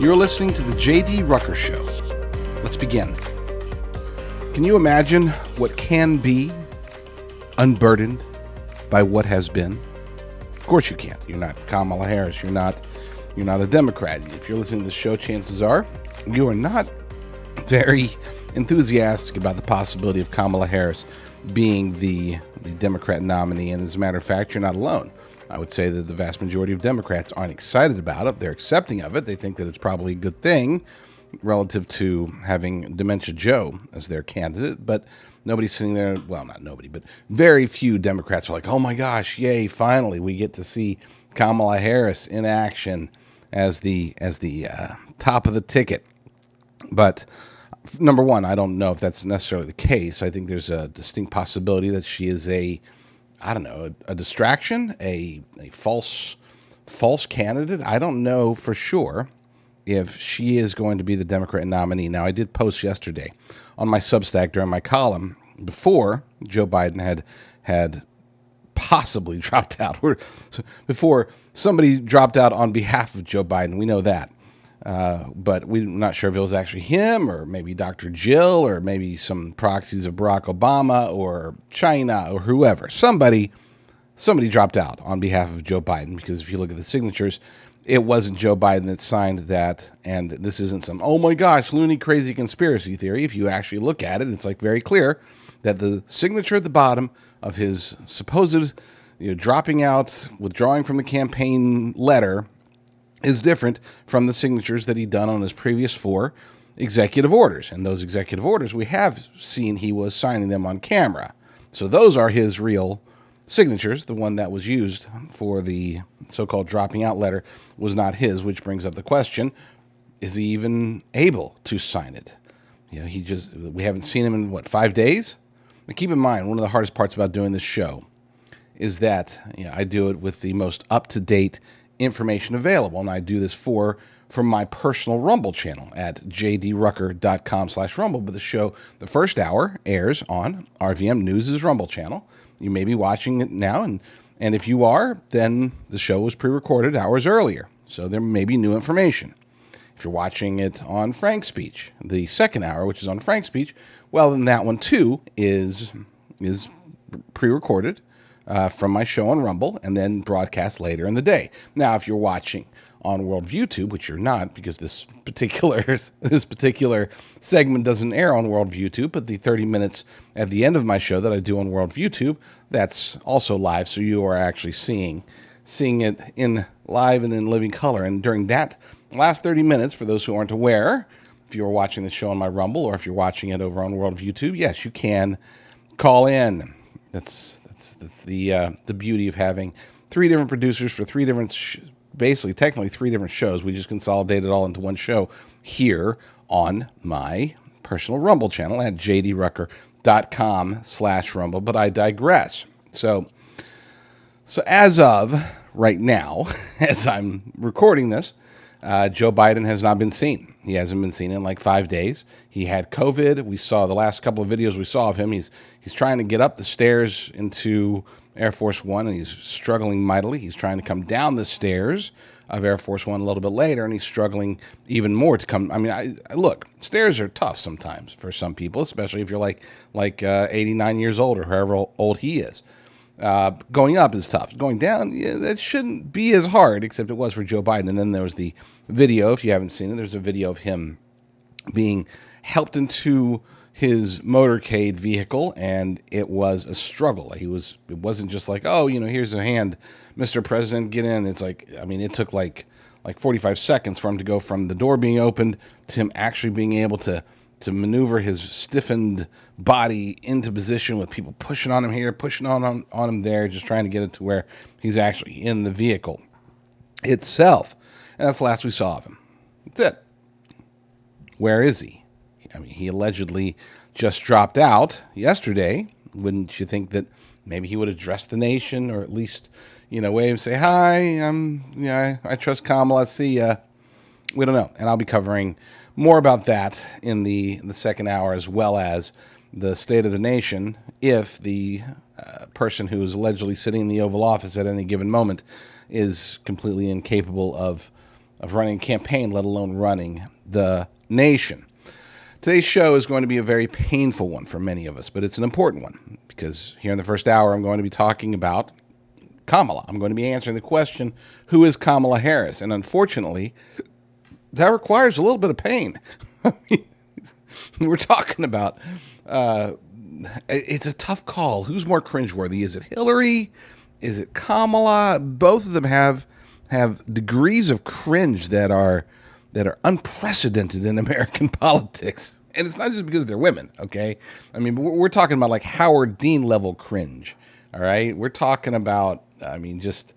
You're listening to the J.D. Rucker Show. Let's begin. Can you imagine what can be unburdened by what has been? Of course you can't. You're not Kamala Harris. You're not a Democrat. If you're listening to the show, chances are you are not very enthusiastic about the possibility of Kamala Harris being the Democrat nominee. And as a matter of fact, you're not alone. I would say that the vast majority of Democrats aren't excited about it. They're accepting of it. They think that it's probably a good thing relative to having Dementia Joe as their candidate. But nobody's sitting there, well, not nobody, but very few Democrats are like, oh my gosh, yay, finally we get to see Kamala Harris in action as the top of the ticket. But number one, I don't know if that's necessarily the case. I think there's a distinct possibility that she is a distraction, a false candidate. I don't know for sure if she is going to be the Democrat nominee. Now, I did post yesterday on my Substack during my column before Joe Biden had possibly dropped out. Before somebody dropped out on behalf of Joe Biden, we know that. But we're not sure if it was actually him or maybe Dr. Jill or maybe some proxies of Barack Obama or China or whoever. Somebody dropped out on behalf of Joe Biden, because if you look at the signatures, it wasn't Joe Biden that signed that. And this isn't some, oh my gosh, loony, crazy conspiracy theory. If you actually look at it, it's like very clear that the signature at the bottom of his supposed dropping out, withdrawing from the campaign letter is different from the signatures that he'd done on his previous 4 executive orders. And those executive orders, we have seen he was signing them on camera. So those are his real signatures. The one that was used for the so-called dropping out letter was not his, which brings up the question, is he even able to sign it? We haven't seen him in, 5 days? Now keep in mind, one of the hardest parts about doing this show is that I do it with the most up-to-date information available, and I do this from my personal Rumble channel at jdrucker.com/rumble. But the show, the first hour, airs on RVM News' Rumble channel. You may be watching it now, and if you are, then the show was pre-recorded hours earlier, so there may be new information. If you're watching it on Frank Speech, the second hour, which is on Frank Speech, well, then that one too is pre-recorded from my show on Rumble and then broadcast later in the day. Now, if you're watching on Worldview Tube, which you're not, because this particular segment doesn't air on Worldview Tube, but the 30 minutes at the end of my show that I do on Worldview Tube, that's also live, so you are actually seeing it in live and in living color. And during that last 30 minutes, for those who aren't aware, if you're watching the show on my Rumble or if you're watching it over on Worldview Tube, yes, you can call in. That's the beauty of having 3 different producers for 3 different, basically technically 3 different shows. We just consolidated it all into one show here on my personal Rumble channel at jdrucker.com/rumble. But I digress. So as of right now, as I'm recording this, Joe Biden has not been seen. He hasn't been seen in like 5 days. He had COVID. We saw the last couple of videos we saw of him. He's trying to get up the stairs into Air Force One, and he's struggling mightily. He's trying to come down the stairs of Air Force One a little bit later, and he's struggling even more to come. I mean, look, stairs are tough sometimes for some people, especially if you're like 89 years old or however old he is. Going up is tough. Going down, that shouldn't be as hard, except it was for Joe Biden. And then there was the video, if you haven't seen it, there's a video of him being helped into his motorcade vehicle, and it was a struggle. It wasn't just like, oh, here's a hand, Mr. President, get in. It's like, I mean, it took like 45 seconds for him to go from the door being opened to him actually being able to maneuver his stiffened body into position with people pushing on him here, pushing on him there, just trying to get it to where he's actually in the vehicle itself. And that's the last we saw of him. That's it. Where is he? I mean, he allegedly just dropped out yesterday. Wouldn't you think that maybe he would address the nation, or at least, wave and say, hi, I trust Kamala, see ya. We don't know. And I'll be covering more about that in the second hour, as well as the state of the nation, if the person who is allegedly sitting in the Oval Office at any given moment is completely incapable of running a campaign, let alone running the nation. Today's show is going to be a very painful one for many of us, but it's an important one because here in the first hour, I'm going to be talking about Kamala. I'm going to be answering the question, who is Kamala Harris? And unfortunately, that requires a little bit of pain. We're talking about, it's a tough call. Who's more cringeworthy? Is it Hillary? Is it Kamala? Both of them have degrees of cringe that are unprecedented in American politics. And it's not just because they're women, okay? I mean, we're talking about like Howard Dean level cringe, all right? We're talking about, I mean, just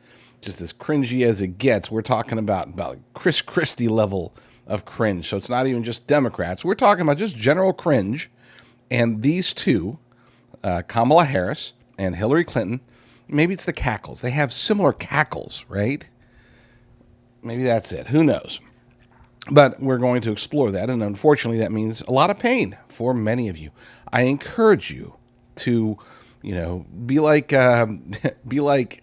as cringy as it gets. We're talking about Chris Christie level of cringe. So it's not even just Democrats. We're talking about just general cringe. And these two, Kamala Harris and Hillary Clinton, maybe it's the cackles. They have similar cackles, right? Maybe that's it. Who knows? But we're going to explore that, and unfortunately, that means a lot of pain for many of you. I encourage you to, be like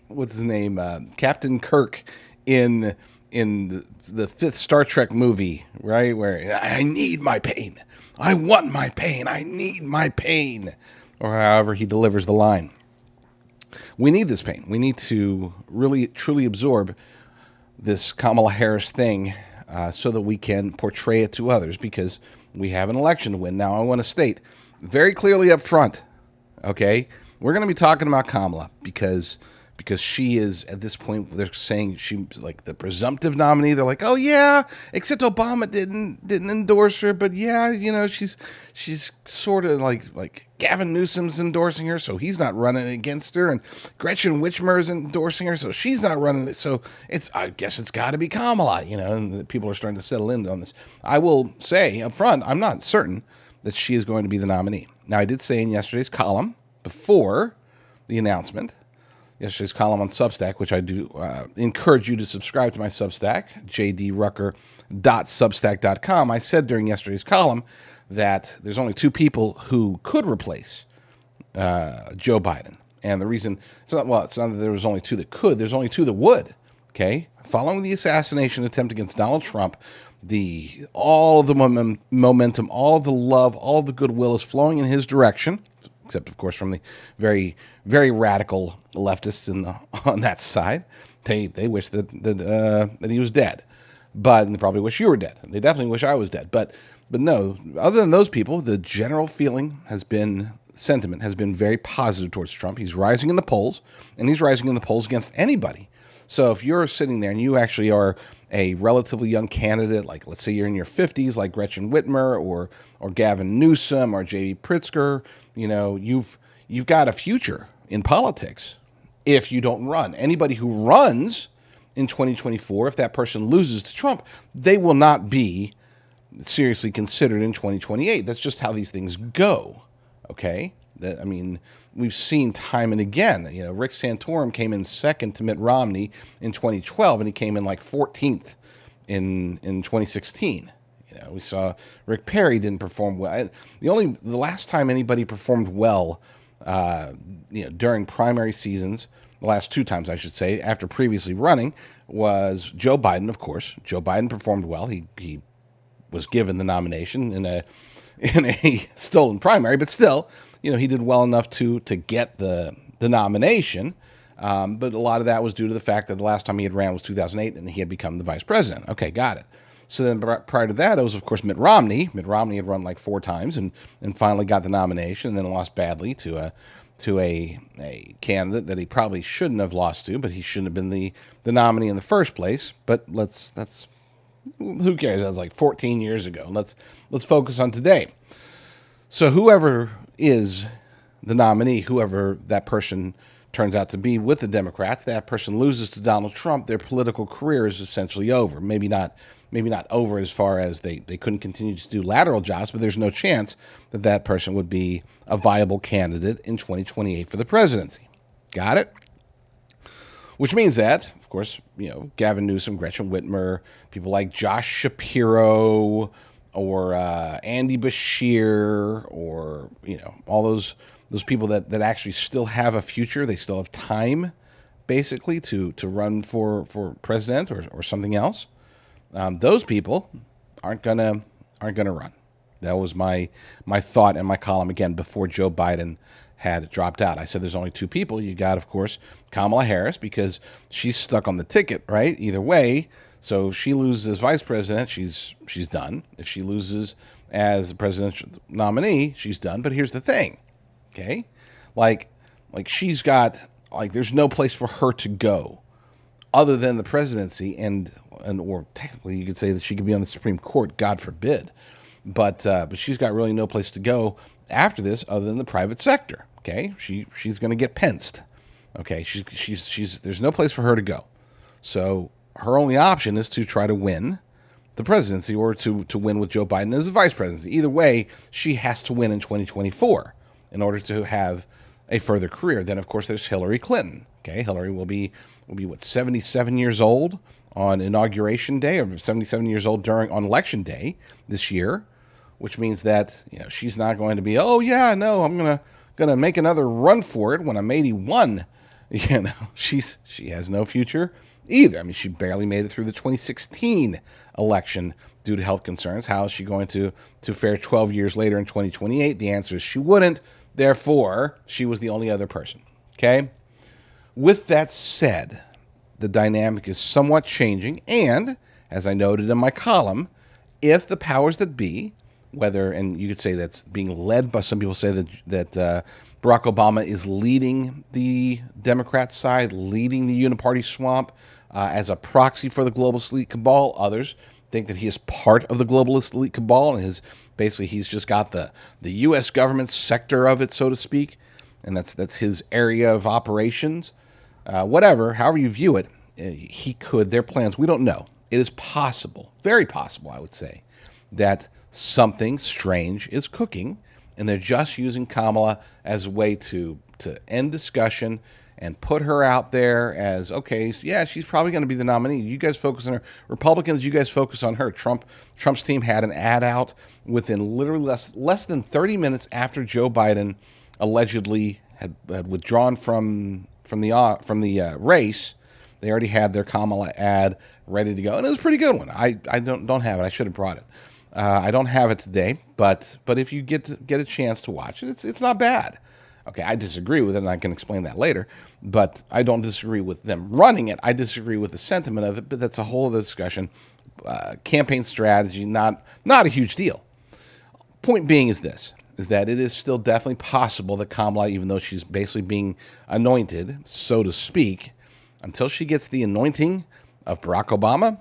what's his name, Captain Kirk in the fifth Star Trek movie, right? Where I need my pain, I want my pain, I need my pain, or however he delivers the line. We need this pain. We need to really truly absorb this Kamala Harris thing. So that we can portray it to others, because we have an election to win. Now, I want to state very clearly up front, okay, we're going to be talking about Kamala because she is, at this point, they're saying she's like the presumptive nominee. They're like, oh yeah, except Obama didn't endorse her, but yeah, she's sort of like Gavin Newsom's endorsing her, so he's not running against her, and Gretchen Whitmer is endorsing her, so she's not running it. So I guess it's got to be Kamala, and people are starting to settle in on this. I will say up front, I'm not certain that she is going to be the nominee. Now, I did say in yesterday's column before the announcement, yesterday's column on Substack, which I do encourage you to subscribe to my Substack, jdrucker.substack.com. I said during yesterday's column that there's only two people who could replace Joe Biden. And the reason, it's not that there was only two that could, there's only two that would, okay? Following the assassination attempt against Donald Trump, all of the momentum, all of the love, all of the goodwill is flowing in his direction, except, of course, from the very, very radical leftists on that side. They wish that he was dead, but they probably wish you were dead. They definitely wish I was dead. But no, other than those people, the general sentiment has been very positive towards Trump. He's rising in the polls, and he's rising in the polls against anybody. So if you're sitting there and you actually are a relatively young candidate, like let's say you're in your 50s, like Gretchen Whitmer or Gavin Newsom or J.B. Pritzker, you've got a future in politics if you don't run. Anybody who runs in 2024, if that person loses to Trump, they will not be seriously considered in 2028. That's just how these things go, okay? We've seen time and again. Rick Santorum came in second to Mitt Romney in 2012, and he came in like 14th in 2016. We saw Rick Perry didn't perform well. The last time anybody performed well, during primary seasons, the last two times I should say, after previously running, was Joe Biden. Of course, Joe Biden performed well. He was given the nomination in a stolen primary, but still, he did well enough to get the nomination. But a lot of that was due to the fact that the last time he had ran was 2008, and he had become the vice president. Okay, got it. So then prior to that, it was, of course, Mitt Romney. Mitt Romney had run like 4 times and finally got the nomination, and then lost badly to a candidate that he probably shouldn't have lost to, but he shouldn't have been the nominee in the first place. But who cares? That was like 14 years ago. Let's focus on today. So whoever is the nominee, whoever that person turns out to be with the Democrats, that person loses to Donald Trump, their political career is essentially over. Maybe not over as far as they couldn't continue to do lateral jobs, but there's no chance that person would be a viable candidate in 2028 for the presidency. Got it? Which means that, of course, Gavin Newsom, Gretchen Whitmer, people like Josh Shapiro or Andy Beshear, or all those people that actually still have a future, they still have time, basically, to run for president or something else. Those people aren't gonna run. That was my thought in my column again before Joe Biden had dropped out. I said there's only two people. You got, of course, Kamala Harris, because she's stuck on the ticket, right? Either way. So if she loses as vice president, she's done. If she loses as the presidential nominee, she's done. But here's the thing, okay? Like she's got, like, there's no place for her to go other than the presidency, and or technically you could say that she could be on the Supreme Court, God forbid. But she's got really no place to go after this other than the private sector. Okay, she's going to get pensed. Okay, she's there's no place for her to go. So her only option is to try to win the presidency, or to win with Joe Biden as the vice presidency. Either way, she has to win in 2024 in order to have a further career. Then, of course, there's Hillary Clinton. Okay, Hillary will be what, 77 years old on Inauguration Day, or 77 years old on Election Day this year, which means that, you know, she's not going to be, oh yeah, no, I'm gonna make another run for it when I'm 81. You know, she has no future either. I mean, she barely made it through the 2016 election due to health concerns. How is she going to fare 12 years later in 2028? The answer is she wouldn't. Therefore, she was the only other person. Okay? With that said, the dynamic is somewhat changing, and as I noted in my column, if the powers that be, whether, and you could say that's being led by, some people say that Barack Obama is leading the Democrat side, leading the uniparty swamp as a proxy for the Globalist Elite Cabal. Others think that he is part of the Globalist Elite Cabal, and he's just got the U.S. government sector of it, so to speak, and that's his area of operations. Whatever, however you view it, their plans, we don't know. It is possible, very possible, I would say, that something strange is cooking, and they're just using Kamala as a way to end discussion and put her out there as, okay, yeah, she's probably going to be the nominee. You guys focus on her. Republicans, you guys focus on her. Trump's team had an ad out within literally less than 30 minutes after Joe Biden allegedly had withdrawn from the race. They already had their Kamala ad ready to go, and it was a pretty good one. I don't have it. I should have brought it. I don't have it today, but if you get a chance to watch it, it's not bad. Okay, I disagree with it, and I can explain that later, but I don't disagree with them running it. I disagree with the sentiment of it, but that's a whole other discussion. Campaign strategy, not a huge deal. Point being is that it is still definitely possible that Kamala, even though she's basically being anointed, so to speak, until she gets the anointing of Barack Obama,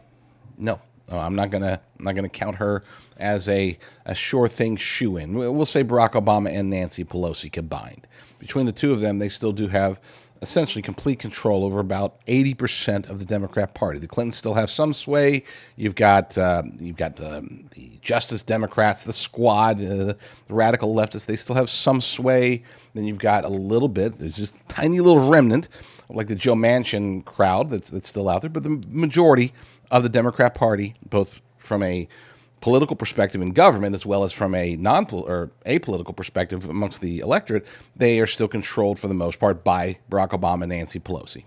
no, I'm not gonna count her as a sure thing shoe-in. We'll say Barack Obama and Nancy Pelosi combined. Between the two of them, they still do have essentially complete control over about 80% of the Democrat Party. The Clintons still have some sway. You've got the Justice Democrats, the Squad, the radical leftists. They still have some sway. Then you've got a little bit. There's just a tiny little remnant, like the Joe Manchin crowd that's still out there. But the majority of the Democrat Party, both from a political perspective in government as well as from a apolitical perspective amongst the electorate, they are still controlled for the most part by Barack Obama and Nancy Pelosi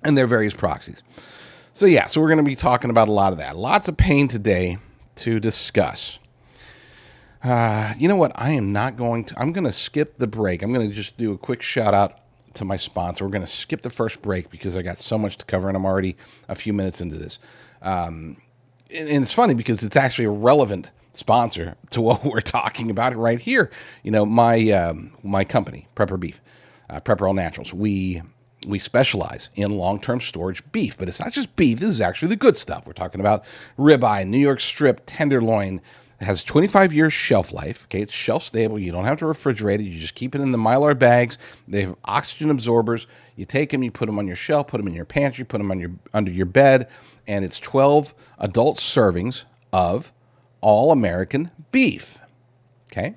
and their various proxies. So we're going to be talking about a lot of that. Lots of pain today to discuss. You know what? I'm going to skip the break. I'm going to just do a quick shout out to my sponsor. We're going to skip the first break because I got so much to cover and I'm already a few minutes into this. And it's funny because it's actually a relevant sponsor to what we're talking about right here. You know, my company, Prepper Beef, Prepper All Naturals, we specialize in long-term storage beef, but it's not just beef. This is actually the good stuff. We're talking about ribeye, New York strip, tenderloin. It has 25-year shelf life. Okay, it's shelf stable. You don't have to refrigerate it. You just keep it in the Mylar bags. They have oxygen absorbers. You take them, you put them on your shelf, put them in your pantry, put them under your bed, and it's 12 adult servings of all-American beef. Okay?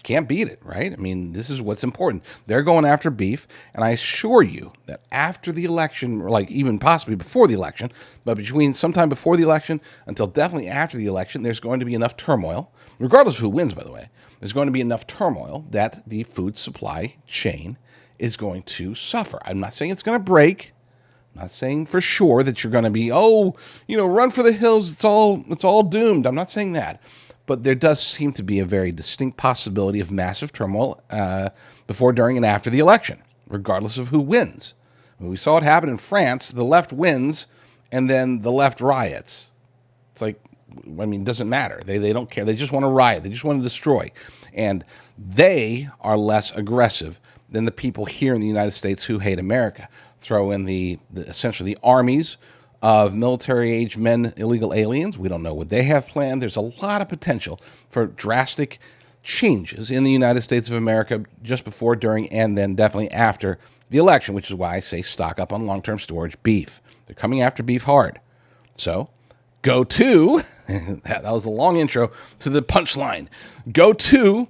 Can't beat it, right? I mean, this is what's important. They're going after beef, and I assure you that after the election, or like even possibly before the election, but between sometime before the election until definitely after the election, there's going to be enough turmoil, regardless of who wins, by the way, there's going to be enough turmoil that the food supply chain is going to suffer. I'm not saying it's going to break, I'm not saying for sure that you're going to be, run for the hills. It's all doomed. I'm not saying that. But there does seem to be a very distinct possibility of massive turmoil before, during, and after the election, regardless of who wins. We saw it happen in France. The left wins, and then the left riots. It's like, it doesn't matter. They don't care. They just want to riot. They just want to destroy. And they are less aggressive than the people here in the United States who hate America. Throw in essentially the armies of military-age men, illegal aliens. We don't know what they have planned. There's a lot of potential for drastic changes in the United States of America just before, during, and then definitely after the election, which is why I say stock up on long-term storage beef. They're coming after beef hard. So go to, that was a long intro to the punchline. Go to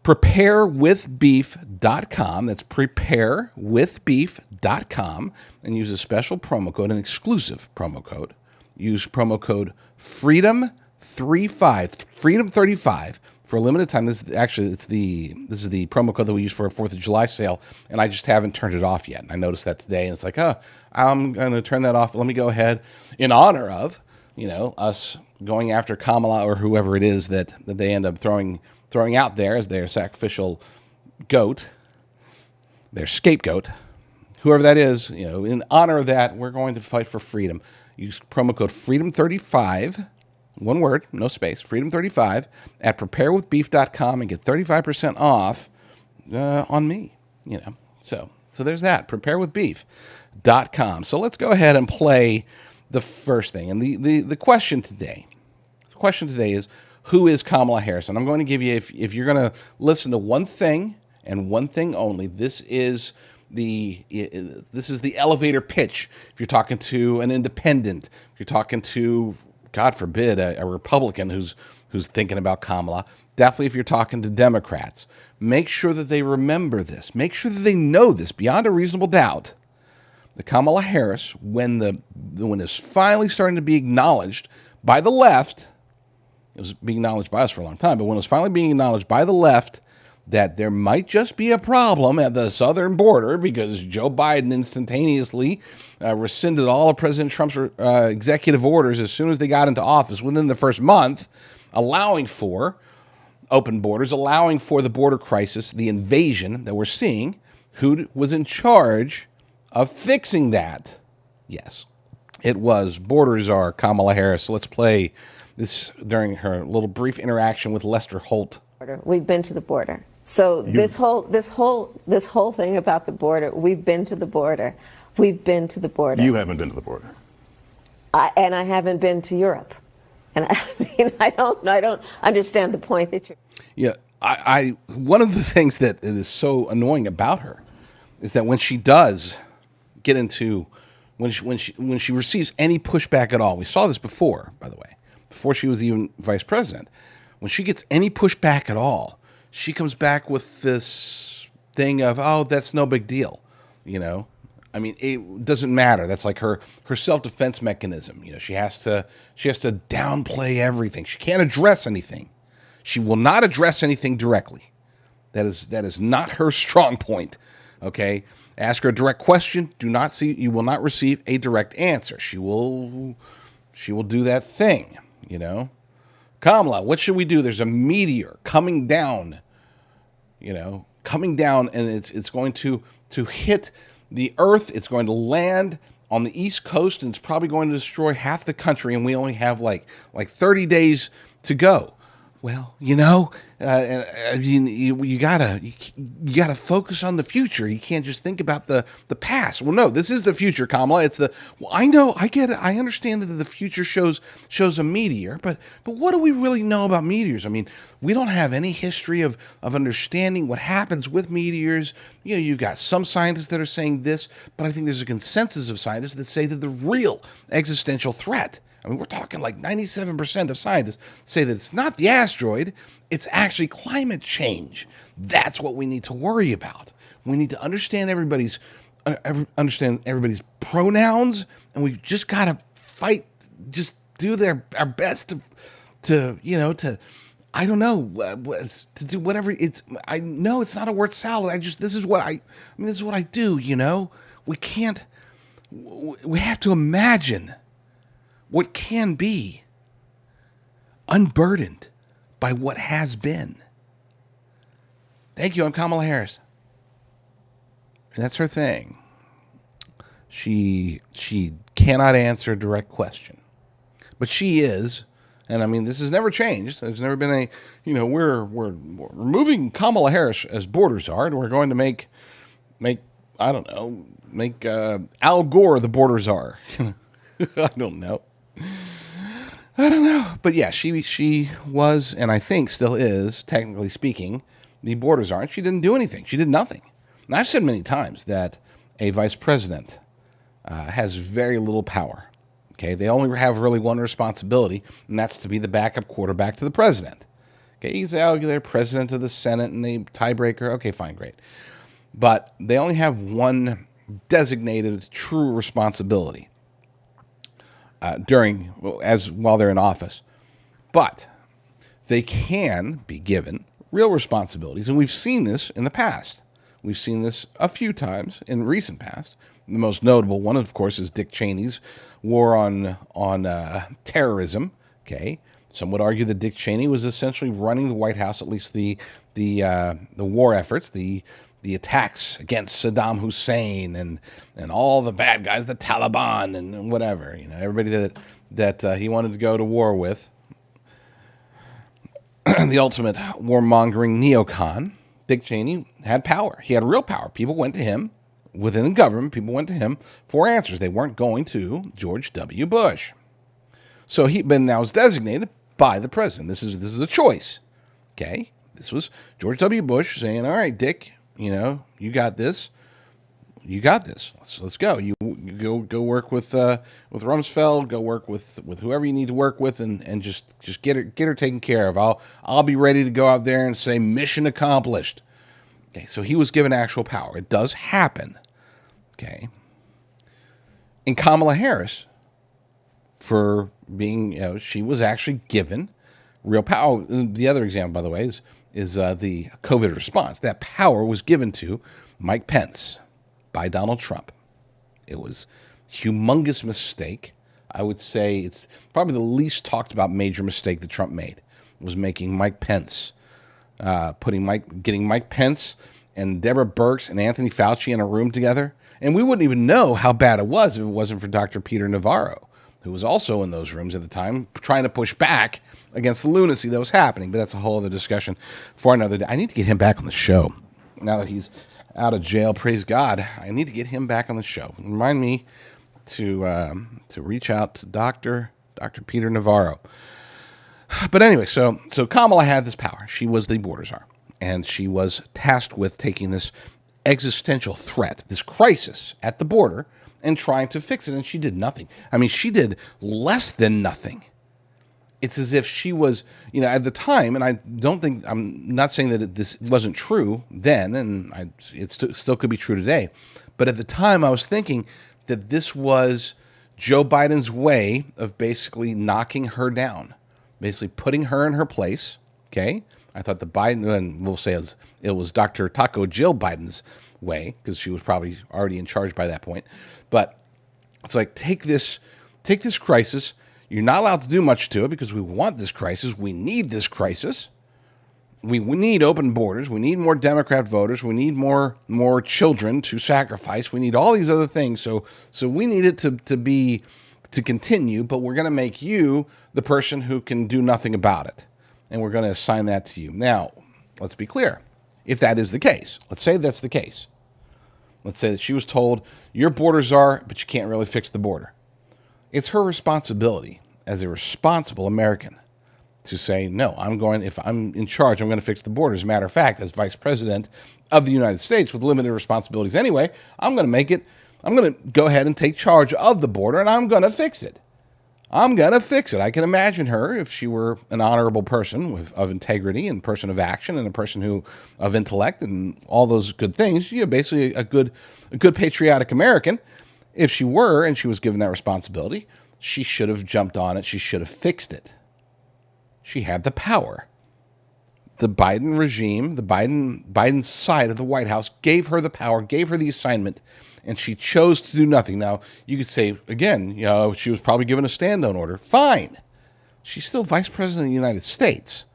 preparewithbeef.com. That's preparewithbeef.com, and use a special promo code, an exclusive promo code. Use promo code FREEDOM35, Freedom35 for a limited time. This is the promo code that we use for a 4th of July sale, and I just haven't turned it off yet. And I noticed that today, and it's like, I'm going to turn that off. Let me go ahead in honor of, us going after Kamala or whoever it is that they end up throwing out there as their sacrificial goat, their scapegoat, whoever that is. In honor of that, we're going to fight for freedom. Use promo code FREEDOM35, one word, no space, FREEDOM35 at preparewithbeef.com and get 35% off on me. So there's that, preparewithbeef.com. So let's go ahead and play the first thing. And the question today is, who is Kamala Harris? And I'm going to give you, if you're going to listen to one thing and one thing only, this is the elevator pitch. If you're talking to an independent, if you're talking to, God forbid, a Republican who's thinking about Kamala, definitely if you're talking to Democrats, make sure that they remember this. Make sure that they know this beyond a reasonable doubt. The Kamala Harris, when it's finally starting to be acknowledged by the left, it was being acknowledged by us for a long time, but when it was finally being acknowledged by the left that there might just be a problem at the southern border because Joe Biden instantaneously rescinded all of President Trump's executive orders as soon as they got into office within the first month, allowing for open borders, allowing for the border crisis, the invasion that we're seeing. Who was in charge of fixing that? Yes, it was border czar Kamala Harris. So let's play this during her little brief interaction with Lester Holt. We've been to the border. So this whole thing about the border, we've been to the border. We've been to the border. You haven't been to the border. I haven't been to Europe. And I don't understand the point that you're. Yeah, I one of the things that is so annoying about her is that when she does get into, when she receives any pushback at all, we saw this before, by the way, before she was even vice president, when she gets any pushback at all, she comes back with this thing of, oh, that's no big deal. It doesn't matter. That's like her self-defense mechanism. She has to downplay everything. She can't address anything. She will not address anything directly. That is not her strong point. Okay? Ask her a direct question. You will not receive a direct answer. She will do that thing, Kamala, what should we do? There's a meteor coming down, and it's going to hit the earth. It's going to land on the East Coast, and it's probably going to destroy half the country, and we only have like 30 days to go. Well, you gotta focus on the future. You can't just think about the past. Well, no, this is the future, Kamala. I know, I get it. I understand that the future shows a meteor, but what do we really know about meteors? We don't have any history of understanding what happens with meteors. You've got some scientists that are saying this, but I think there's a consensus of scientists that say that the real existential threat, we're talking like 97% of scientists say that it's not the asteroid, it's actually climate change. That's what we need to worry about. We need to understand everybody's pronouns, and we've just got to fight, just do our best to I don't know, to do whatever. I know it's not a word salad. This is what I do. We can't We have to imagine what can be unburdened by what has been. Thank you. I'm Kamala Harris. And that's her thing. She cannot answer a direct question. But she is, and I mean, this has never changed. There's never been a, we're removing Kamala Harris as border czar, and we're going to make I don't know, make Al Gore the border czar. I don't know. But yeah, she was, and I think still is, technically speaking, the border czar. And she didn't do anything. She did nothing. And I've said many times that a vice president has very little power. Okay, they only have really one responsibility, and that's to be the backup quarterback to the president. Okay, you can say, oh, they're president of the Senate and the tiebreaker. Okay, fine, great. But they only have one designated true responsibility while they're in office. But they can be given real responsibilities, and we've seen this in the past. We've seen this a few times in recent past. The most notable one, of course, is Dick Cheney's war on terrorism. Okay, some would argue that Dick Cheney was essentially running the White House, at least the war efforts, the attacks against Saddam Hussein and all the bad guys, the Taliban and whatever, everybody that he wanted to go to war with. The ultimate warmongering neocon, Dick Cheney had power. He had real power. People went to him. Within the government, people went to him for answers. They weren't going to George W. Bush. So he now is designated by the president. This is a choice. Okay? This was George W. Bush saying, all right, Dick, you got this. You got this. Let's go. You go work with Rumsfeld. Go work with whoever you need to work with, and just get her taken care of. I'll be ready to go out there and say mission accomplished. Okay, so he was given actual power. It does happen. Okay. And Kamala Harris, for being, she was actually given real power. The other example, by the way, is the COVID response. That power was given to Mike Pence by Donald Trump. It was a humongous mistake. I would say it's probably the least talked about major mistake that Trump made, was making Mike Pence, getting Mike Pence and Deborah Birx and Anthony Fauci in a room together. And we wouldn't even know how bad it was if it wasn't for Dr. Peter Navarro, who was also in those rooms at the time, trying to push back against the lunacy that was happening. But that's a whole other discussion for another day. I need to get him back on the show. Now that he's out of jail, praise God, I need to get him back on the show. Remind me to reach out to Dr. Peter Navarro. But anyway, so Kamala had this power. She was the border czar, and she was tasked with taking this existential threat, this crisis at the border, and trying to fix it, and she did nothing. I mean, she did less than nothing. It's as if she was, at the time, and I'm not saying that this wasn't true then, and it still could be true today, but at the time I was thinking that this was Joe Biden's way of basically knocking her down, basically putting her in her place, okay? I thought the Biden, and we'll say it was Dr. Taco Jill Biden's way, because she was probably already in charge by that point. But it's like, take this crisis. You're not allowed to do much to it because we want this crisis. We need this crisis. We need open borders. We need more Democrat voters. We need more children to sacrifice. We need all these other things. So we need it to continue, but we're going to make you the person who can do nothing about it. And we're going to assign that to you. Now, let's be clear. If that is the case, let's say that's the case. Let's say that she was told, your borders are, but you can't really fix the border. It's her responsibility as a responsible American to say, no, if I'm in charge, I'm going to fix the border. As a matter of fact, as vice president of the United States with limited responsibilities anyway, I'm going to go ahead and take charge of the border, and I'm going to fix it. I'm going to fix it. I can imagine her, if she were an honorable person of integrity and person of action and a person of intellect and all those good things, basically a good patriotic American. If she were, and she was given that responsibility, she should have jumped on it. She should have fixed it. She had the power. the Biden regime, Biden's side of the White House gave her the power, gave her the assignment, and she chose to do nothing. Now, you could say, again, she was probably given a stand-down order. Fine. She's still vice president of the United States.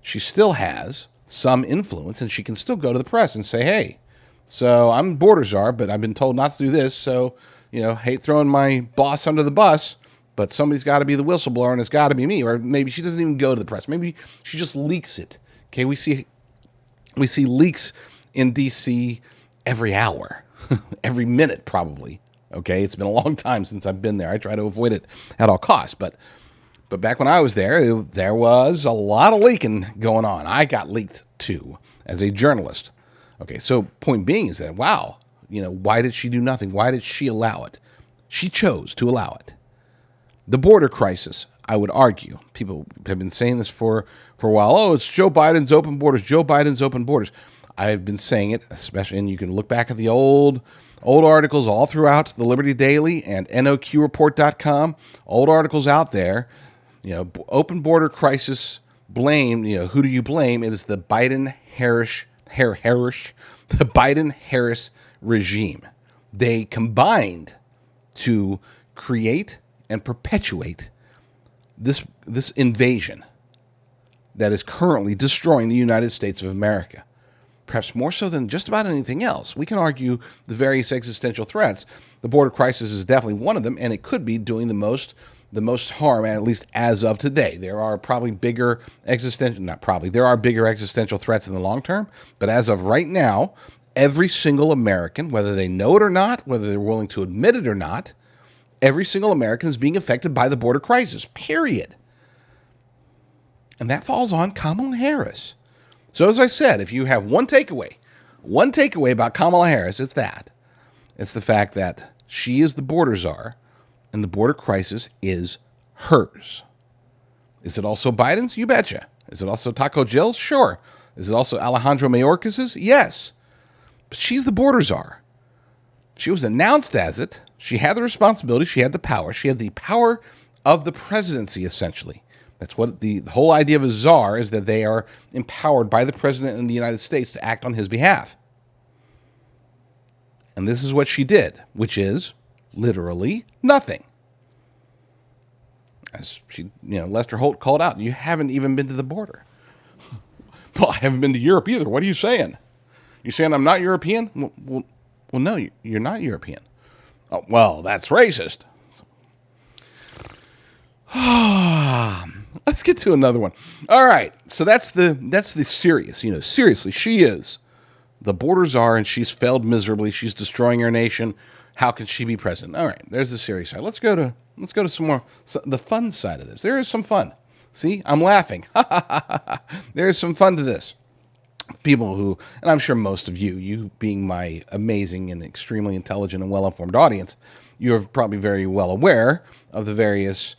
She still has some influence, and she can still go to the press and say, hey, so I'm border czar, but I've been told not to do this, so, hate throwing my boss under the bus, but somebody's got to be the whistleblower, and it's got to be me. Or maybe she doesn't even go to the press. Maybe she just leaks it. Okay, we see leaks in D.C. every hour, every minute probably. Okay, it's been a long time since I've been there. I try to avoid it at all costs, but back when I was there, there was a lot of leaking going on. I got leaked too as a journalist. Okay, so point being is that, wow, why did she do nothing? Why did she allow it? She chose to allow it. The border crisis, I would argue, people have been saying this for a while. Oh, it's Joe Biden's open borders. Joe Biden's open borders. I've been saying it, especially, and you can look back at the old articles all throughout the Liberty Daily and NOQreport.com, old articles out there. Open border crisis blame, who do you blame? It is the Biden-Harris regime. They combined to create and perpetuate this invasion that is currently destroying the United States of America. Perhaps more so than just about anything else. We can argue the various existential threats. The border crisis is definitely one of them, and it could be doing the most harm, at least as of today. There are probably bigger there are bigger existential threats in the long term, but as of right now, every single American, whether they know it or not, whether they're willing to admit it or not, every single American is being affected by the border crisis, period. And that falls on Kamala Harris. So as I said, if you have one takeaway about Kamala Harris, it's that. It's the fact that she is the border czar, and the border crisis is hers. Is it also Biden's? You betcha. Is it also Taco Jill's? Sure. Is it also Alejandro Mayorkas's? Yes. But she's the border czar. She was announced as it. She had the responsibility. She had the power. She had the power of the presidency, essentially. That's what the whole idea of a czar is, that they are empowered by the president in the United States to act on his behalf. And this is what she did, which is literally nothing. As she, Lester Holt called out, you haven't even been to the border. Well, I haven't been to Europe either. What are you saying? You saying I'm not European? Well, no, you're not European. Oh, well, that's racist. Let's get to another one. All right, so that's the serious. Seriously, she is the border czar, and she's failed miserably. She's destroying our nation. How can she be president? All right, there's the serious side. Let's go to some more the fun side of this. There is some fun. See, I'm laughing. There is some fun to this. People who, and I'm sure most of you being my amazing and extremely intelligent and well-informed audience, you're probably very well aware of the various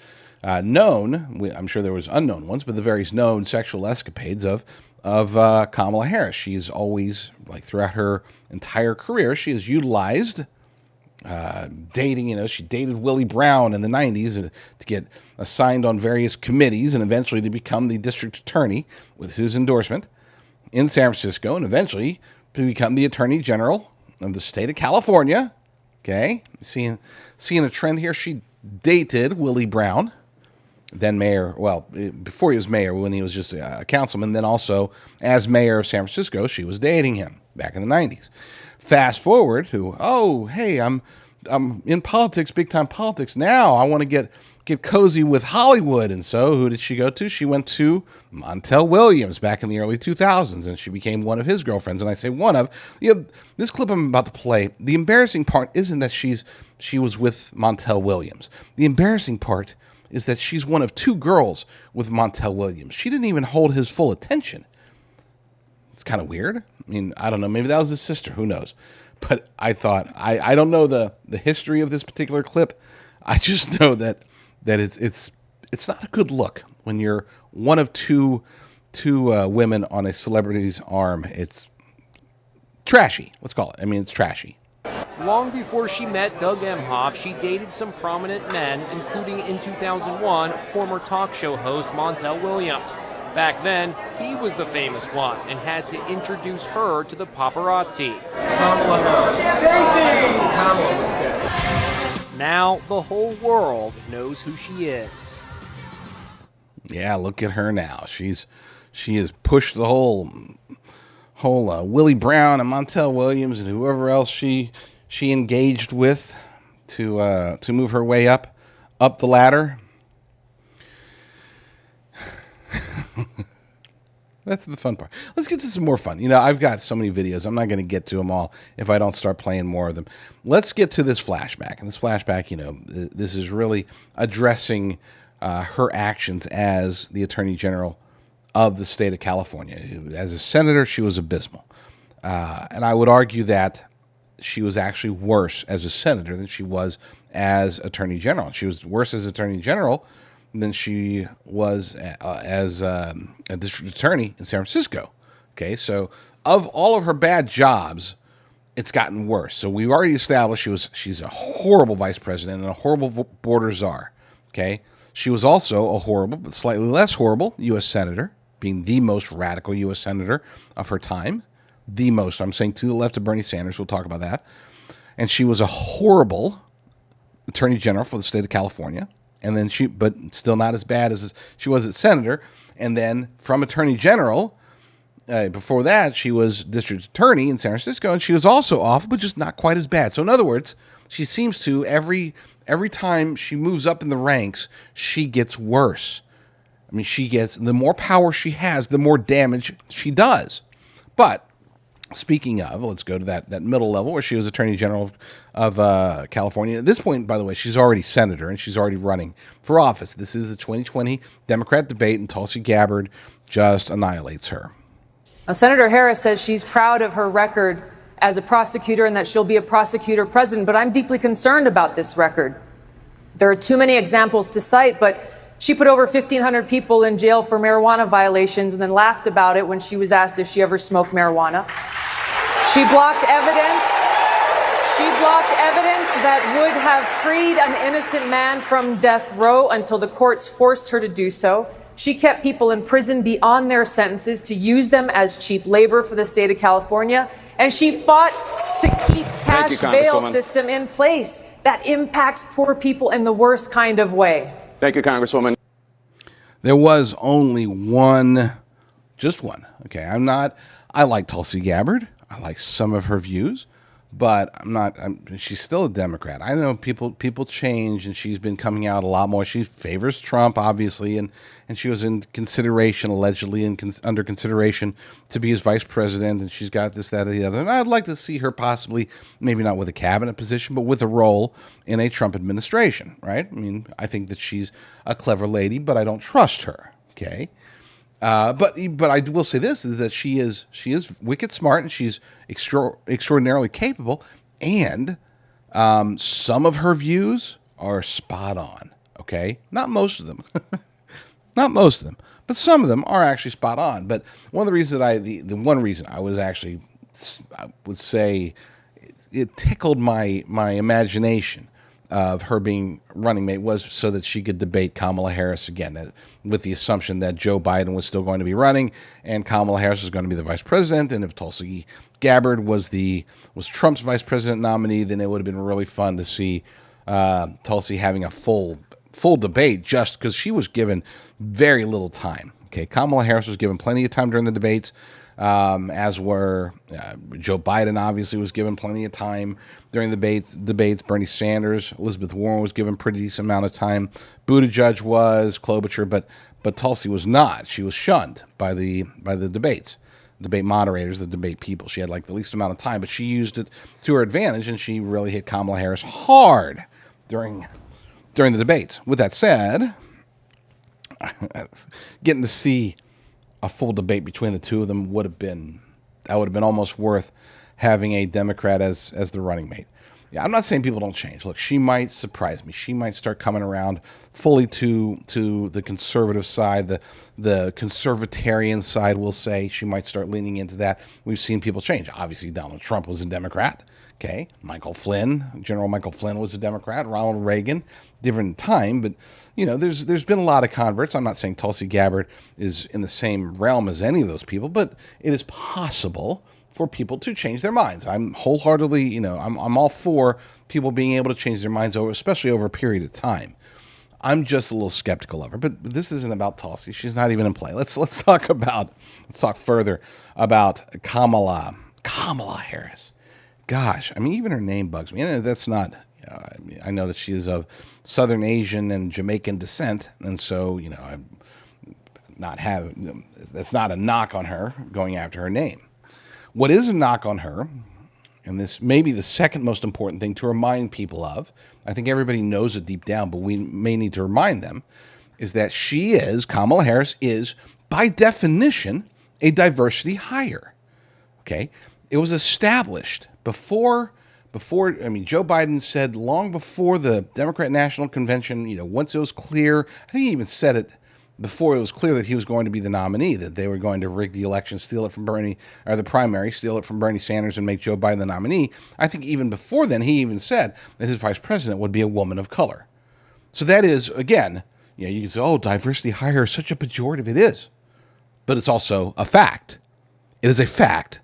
known, I'm sure there was unknown ones, but the various known sexual escapades of Kamala Harris. She's always, throughout her entire career, she has utilized dating. She dated Willie Brown in the 90s to get assigned on various committees and eventually to become the district attorney with his endorsement in San Francisco, and eventually to become the attorney general of the state of California. Okay, seeing a trend here. She dated Willie Brown, then mayor, before he was mayor, when he was just a councilman, then also as mayor of San Francisco, she was dating him back in the 90s. Fast forward to, oh, hey, I'm in politics, big time politics now. I want to get cozy with Hollywood. And so who did she go to? She went to Montel Williams back in the early 2000s, and she became one of his girlfriends. And I say one of, this clip I'm about to play, the embarrassing part isn't that she was with Montel Williams. The embarrassing part is that she's one of two girls with Montel Williams. She didn't even hold his full attention. It's kind of weird. I mean, I don't know. Maybe that was his sister. Who knows? But I thought, I don't know the history of this particular clip. I just know that it's not a good look when you're one of two women on a celebrity's arm. It's trashy. Let's call it. I mean, it's trashy. Long before she met Doug Emhoff, she dated some prominent men, including in 2001, former talk show host Montel Williams. Back then, he was the famous one and had to introduce her to the paparazzi. Kamala Harris. Kamala was dead. Now the whole world knows who she is. Yeah, look at her now. She has pushed the whole Willie Brown and Montel Williams and whoever else she engaged with to move her way up the ladder. That's the fun part. Let's get to some more fun. You know, I've got so many videos. I'm not going to get to them all if I don't start playing more of them. Let's get to this flashback. And this flashback, you know, this is really addressing her actions as the Attorney General of the state of California. As a senator, she was abysmal. And I would argue that she was actually worse as a senator than she was as Attorney General. She was worse as Attorney General than she was as a district attorney in San Francisco. Okay, so of all of her bad jobs, it's gotten worse. So we've already established she's a horrible vice president and a horrible border czar. Okay, she was also a horrible, but slightly less horrible U.S. senator, being the most radical U.S. senator of her time. The most, I'm saying, to the left of Bernie Sanders. We'll talk about that. And she was a horrible attorney general for the state of California. And then but still not as bad as she was as senator. And then from attorney general, before that, she was district attorney in San Francisco, and she was also awful, but just not quite as bad. So in other words, she seems to every time she moves up in the ranks, she gets worse. I mean, the more power she has, the more damage she does. But speaking of, let's go to that middle level where she was Attorney General of California. At this point, by the way, she's already senator and she's already running for office. This is the 2020 Democrat debate, and Tulsi Gabbard just annihilates her. Now, Senator Harris says she's proud of her record as a prosecutor and that she'll be a prosecutor president, but I'm deeply concerned about this record. There are too many examples to cite, but she put over 1,500 people in jail for marijuana violations and then laughed about it when she was asked if she ever smoked marijuana. She blocked evidence. She blocked evidence that would have freed an innocent man from death row until the courts forced her to do so. She kept people in prison beyond their sentences to use them as cheap labor for the state of California. And she fought to keep cash bail system in place that impacts poor people in the worst kind of way. Thank you, Congresswoman. There was only one, just one. Okay, I like Tulsi Gabbard. I like some of her views, but she's still a Democrat. I know people change, and she's been coming out a lot more. She favors Trump, obviously, and she was in consideration, allegedly under consideration to be his vice president, and she's got this, that, or the other. And I'd like to see her possibly, maybe not with a cabinet position, but with a role in a Trump administration, right? I mean, I think that she's a clever lady, but I don't trust her, okay? But I will say this, is that she is wicked smart, and she's extraordinarily capable, and some of her views are spot on, okay? Not most of them. Not most of them, but some of them are actually spot on. But one of the reasons that the one reason I would say it tickled my imagination of her being running mate was so that she could debate Kamala Harris again, with the assumption that Joe Biden was still going to be running and Kamala Harris was going to be the vice president. And if Tulsi Gabbard was Trump's vice president nominee, then it would have been really fun to see Tulsi having a full debate, just because she was given very little time. Okay, Kamala Harris was given plenty of time during the debates, as were Joe Biden. Obviously, was given plenty of time during the debates. Bernie Sanders, Elizabeth Warren was given pretty decent amount of time. Buttigieg was, Klobuchar, but Tulsi was not. She was shunned by the debate moderators, the debate people. She had like the least amount of time, but she used it to her advantage, and she really hit Kamala Harris hard during the debates. With that said, getting to see a full debate between the two of them would have been almost worth having a Democrat as the running mate. Yeah, I'm not saying people don't change. Look, she might surprise me. She might start coming around fully to the conservative side, the conservatarian side, we'll say. She might start leaning into that. We've seen people change. Obviously, Donald Trump was a Democrat. Okay, General Michael Flynn was a Democrat. Ronald Reagan, different time, but there's been a lot of converts. I'm not saying Tulsi Gabbard is in the same realm as any of those people, but it is possible for people to change their minds. I'm wholeheartedly, I'm all for people being able to change their minds especially over a period of time. I'm just a little skeptical of her, but this isn't about Tulsi. She's not even in play. Let's talk further about Kamala Harris. Gosh, even her name bugs me. And that's not, I know that she is of Southern Asian and Jamaican descent. And so, that's not a knock on her going after her name. What is a knock on her, and this may be the second most important thing to remind people of, I think everybody knows it deep down, but we may need to remind them, is that Kamala Harris is, by definition, a diversity hire. Okay? It was established before Joe Biden said long before the Democrat National Convention, once it was clear, I think he even said it before it was clear that he was going to be the nominee, that they were going to rig the election, steal it from the primary, steal it from Bernie Sanders and make Joe Biden the nominee. I think even before then, he even said that his vice president would be a woman of color. So that is, again, you can say, oh, diversity hire is such a pejorative. It is. But it's also a fact. It is a fact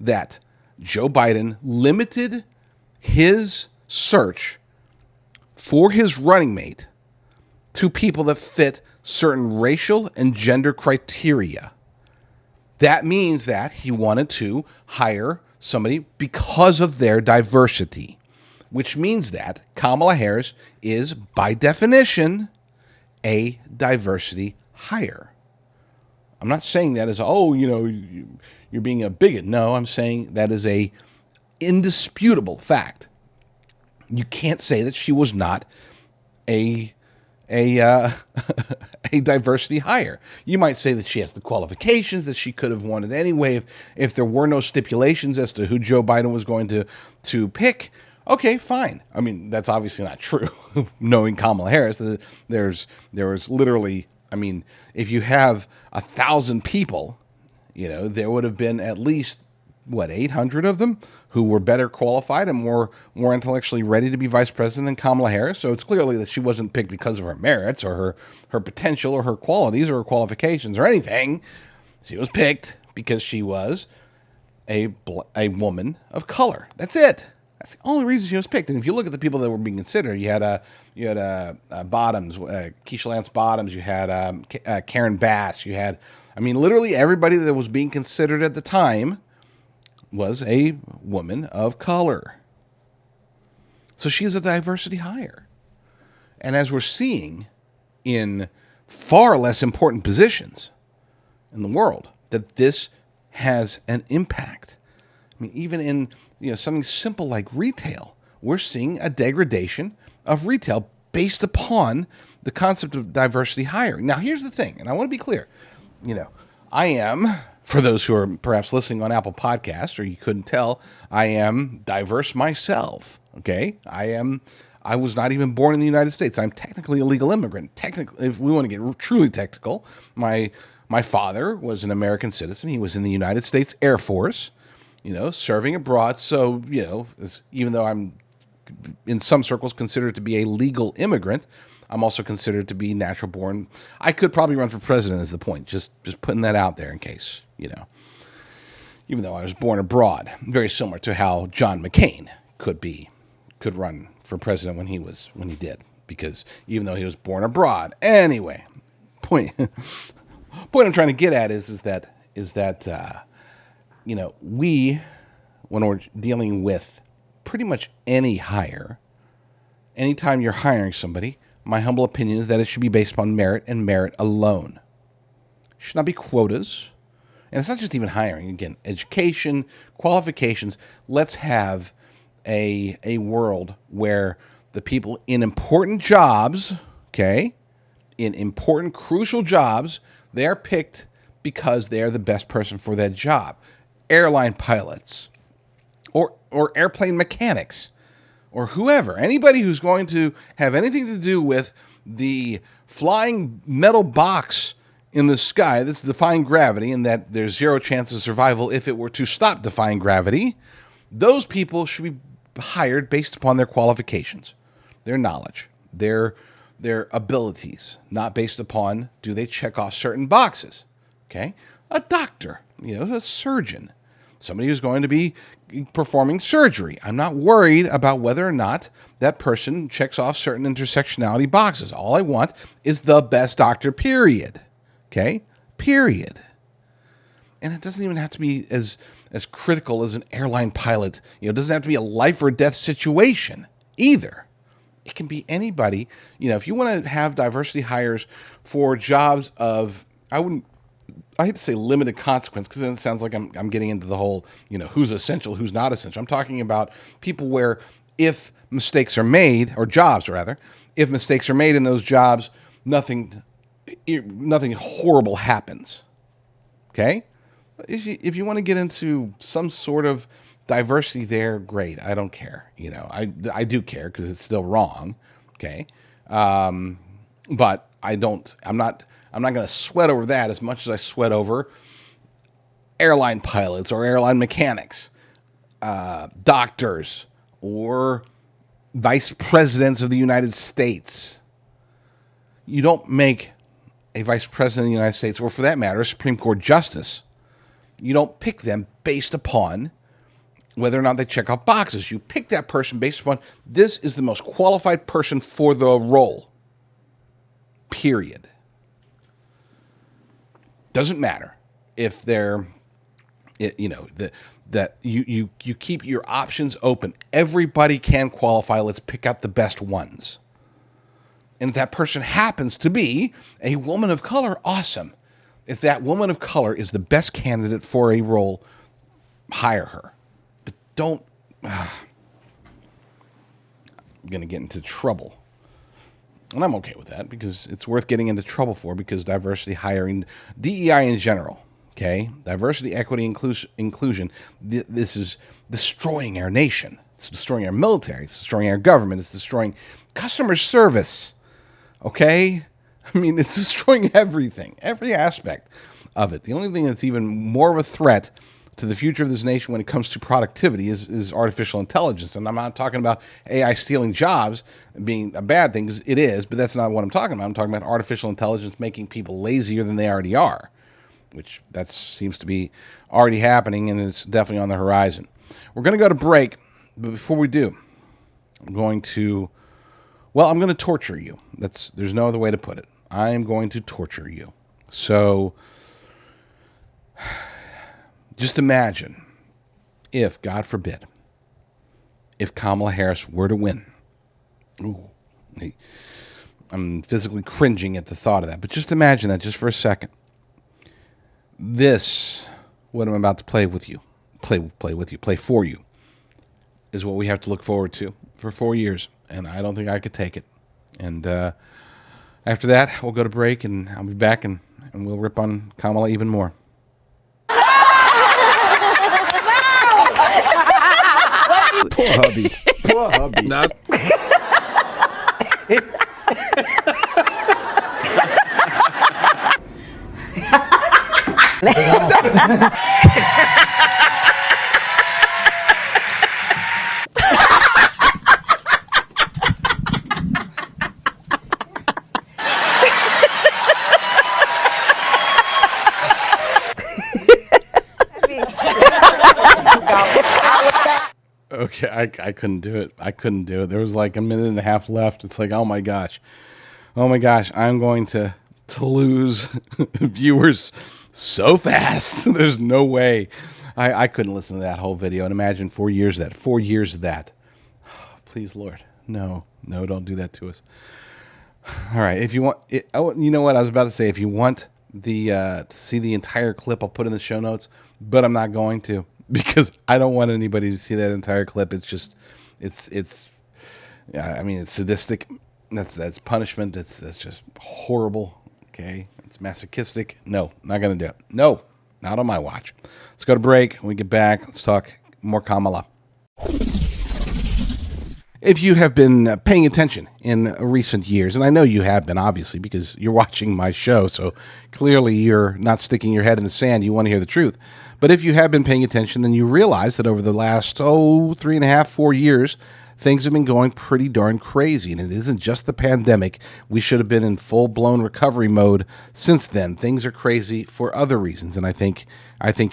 that Joe Biden limited his search for his running mate to people that fit certain racial and gender criteria. That means that he wanted to hire somebody because of their diversity, which means that Kamala Harris is, by definition, a diversity hire. I'm not saying that as, you're being a bigot. No, I'm saying that is a indisputable fact. You can't say that she was not a diversity hire. You might say that she has the qualifications that she could have wanted anyway if there were no stipulations as to who Joe Biden was going to pick. Okay, fine. That's obviously not true. Knowing Kamala Harris, there was literally, if you have 1,000 people, there would have been at least 800 of them who were better qualified and more intellectually ready to be vice president than Kamala Harris. So it's clearly that she wasn't picked because of her merits or her potential or her qualities or her qualifications or anything. She was picked because she was a woman of color. That's it. That's the only reason she was picked. And if you look at the people that were being considered, you had Bottoms, Keisha Lance Bottoms, you had Karen Bass, you had, literally everybody that was being considered at the time was a woman of color. So she is a diversity hire. And as we're seeing in far less important positions in the world, that this has an impact. Even in something simple like retail, we're seeing a degradation of retail based upon the concept of diversity hiring. Now, here's the thing, and I want to be clear. I am, for those who are perhaps listening on Apple Podcasts, or you couldn't tell, I am diverse myself, okay? I was not even born in the United States. I'm technically a legal immigrant. Technically, if we want to get truly technical, my father was an American citizen. He was in the United States Air Force, serving abroad. So, even though I'm in some circles considered to be a legal immigrant, I'm also considered to be natural born. I could probably run for president is the point. Just putting that out there in case, even though I was born abroad, very similar to how John McCain could run for president when he did, because even though he was born abroad. Anyway, point I'm trying to get at is that we, when we're dealing with pretty much any hire, anytime you're hiring somebody, my humble opinion is that it should be based upon merit and merit alone. It should not be quotas. And it's not just even hiring. Again, education, qualifications. Let's have a world where the people in important jobs, okay, in important, crucial jobs, they are picked because they are the best person for that job. Airline pilots or airplane mechanics, or whoever, anybody who's going to have anything to do with the flying metal box in the sky that's defying gravity and that there's zero chance of survival if it were to stop defying gravity, those people should be hired based upon their qualifications, their knowledge, their abilities, not based upon do they check off certain boxes. Okay? A doctor, a surgeon, somebody who's going to be performing surgery. I'm not worried about whether or not that person checks off certain intersectionality boxes. All I want is the best doctor, period. Okay? Period. And it doesn't even have to be as critical as an airline pilot. It doesn't have to be a life or death situation either. It can be anybody. If you want to have diversity hires for jobs of, I hate to say limited consequence, because then it sounds like I'm getting into the whole, who's essential, who's not essential. I'm talking about people where if mistakes are made, or jobs rather, if mistakes are made in those jobs, nothing horrible happens. Okay? If you want to get into some sort of diversity there, great. I don't care. I do care because it's still wrong. Okay. But I'm not going to sweat over that as much as I sweat over airline pilots or airline mechanics, doctors, or vice presidents of the United States. You don't make a vice president of the United States, or for that matter, a Supreme Court justice. You don't pick them based upon whether or not they check off boxes. You pick that person based upon this is the most qualified person for the role. Period. Doesn't matter if they're, that you keep your options open. Everybody can qualify. Let's pick out the best ones. And if that person happens to be a woman of color, awesome. If that woman of color is the best candidate for a role, hire her. But don't... I'm going to get into trouble. And I'm okay with that because it's worth getting into trouble for, because diversity hiring, DEI in general, okay? Diversity, equity, inclusion, this is destroying our nation. It's destroying our military. It's destroying our government. It's destroying customer service, okay? It's destroying everything, every aspect of it. The only thing that's even more of a threat to the future of this nation when it comes to productivity is artificial intelligence. And I'm not talking about AI stealing jobs being a bad thing, because it is, but that's not what I'm talking about. I'm talking about artificial intelligence making people lazier than they already are, which that seems to be already happening, and it's definitely on the horizon. We're going to go to break, but before we do, I'm going to torture you. There's no other way to put it. I am going to torture you. So just imagine if, God forbid, if Kamala Harris were to win. Ooh, I'm physically cringing at the thought of that. But just imagine that just for a second. This, what I'm about to play for you, is what we have to look forward to for 4 years. And I don't think I could take it. And after that, we'll go to break, and I'll be back, and we'll rip on Kamala even more. Poor hubby. Poor hubby. Not. Okay, I couldn't do it. There was like a minute and a half left. It's like, oh my gosh, I'm going to lose viewers so fast. There's no way. I couldn't listen to that whole video. And imagine 4 years of that. 4 years of that. Please, Lord, no, don't do that to us. All right, if you want, you know what I was about to say. If you want to see the entire clip, I'll put in the show notes, but I'm not going to, because I don't want anybody to see that entire clip. It's just, it's sadistic. That's punishment. That's just horrible. Okay, it's masochistic. No, not gonna do it. No, not on my watch. Let's go to break. When we get back, let's talk more Kamala. If you have been paying attention in recent years, and I know you have been, obviously, because you're watching my show, so clearly you're not sticking your head in the sand. You want to hear the truth. But if you have been paying attention, then you realize that over the last, 3.5, 4 years, things have been going pretty darn crazy. And it isn't just the pandemic. We should have been in full-blown recovery mode since then. Things are crazy for other reasons, and I think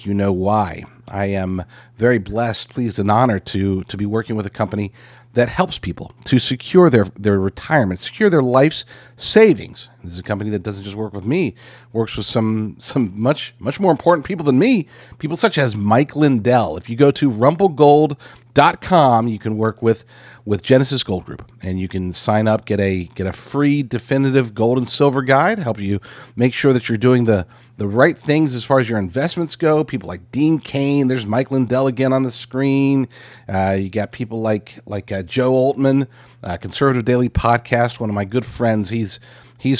you know why. I am very blessed, pleased, and honored to be working with a company that helps people to secure their retirement, secure their life's savings. This is a company that doesn't just work with me, works with some much more important people than me, people such as Mike Lindell. If you go to rumblegold.com, you can work with Genesis Gold Group, and you can sign up, get a free definitive gold and silver guide, help you make sure that you're doing the right things as far as your investments go. People like Dean Cain, there's Mike Lindell again on the screen. You got people like Joe Altman, Conservative Daily Podcast, one of my good friends. He's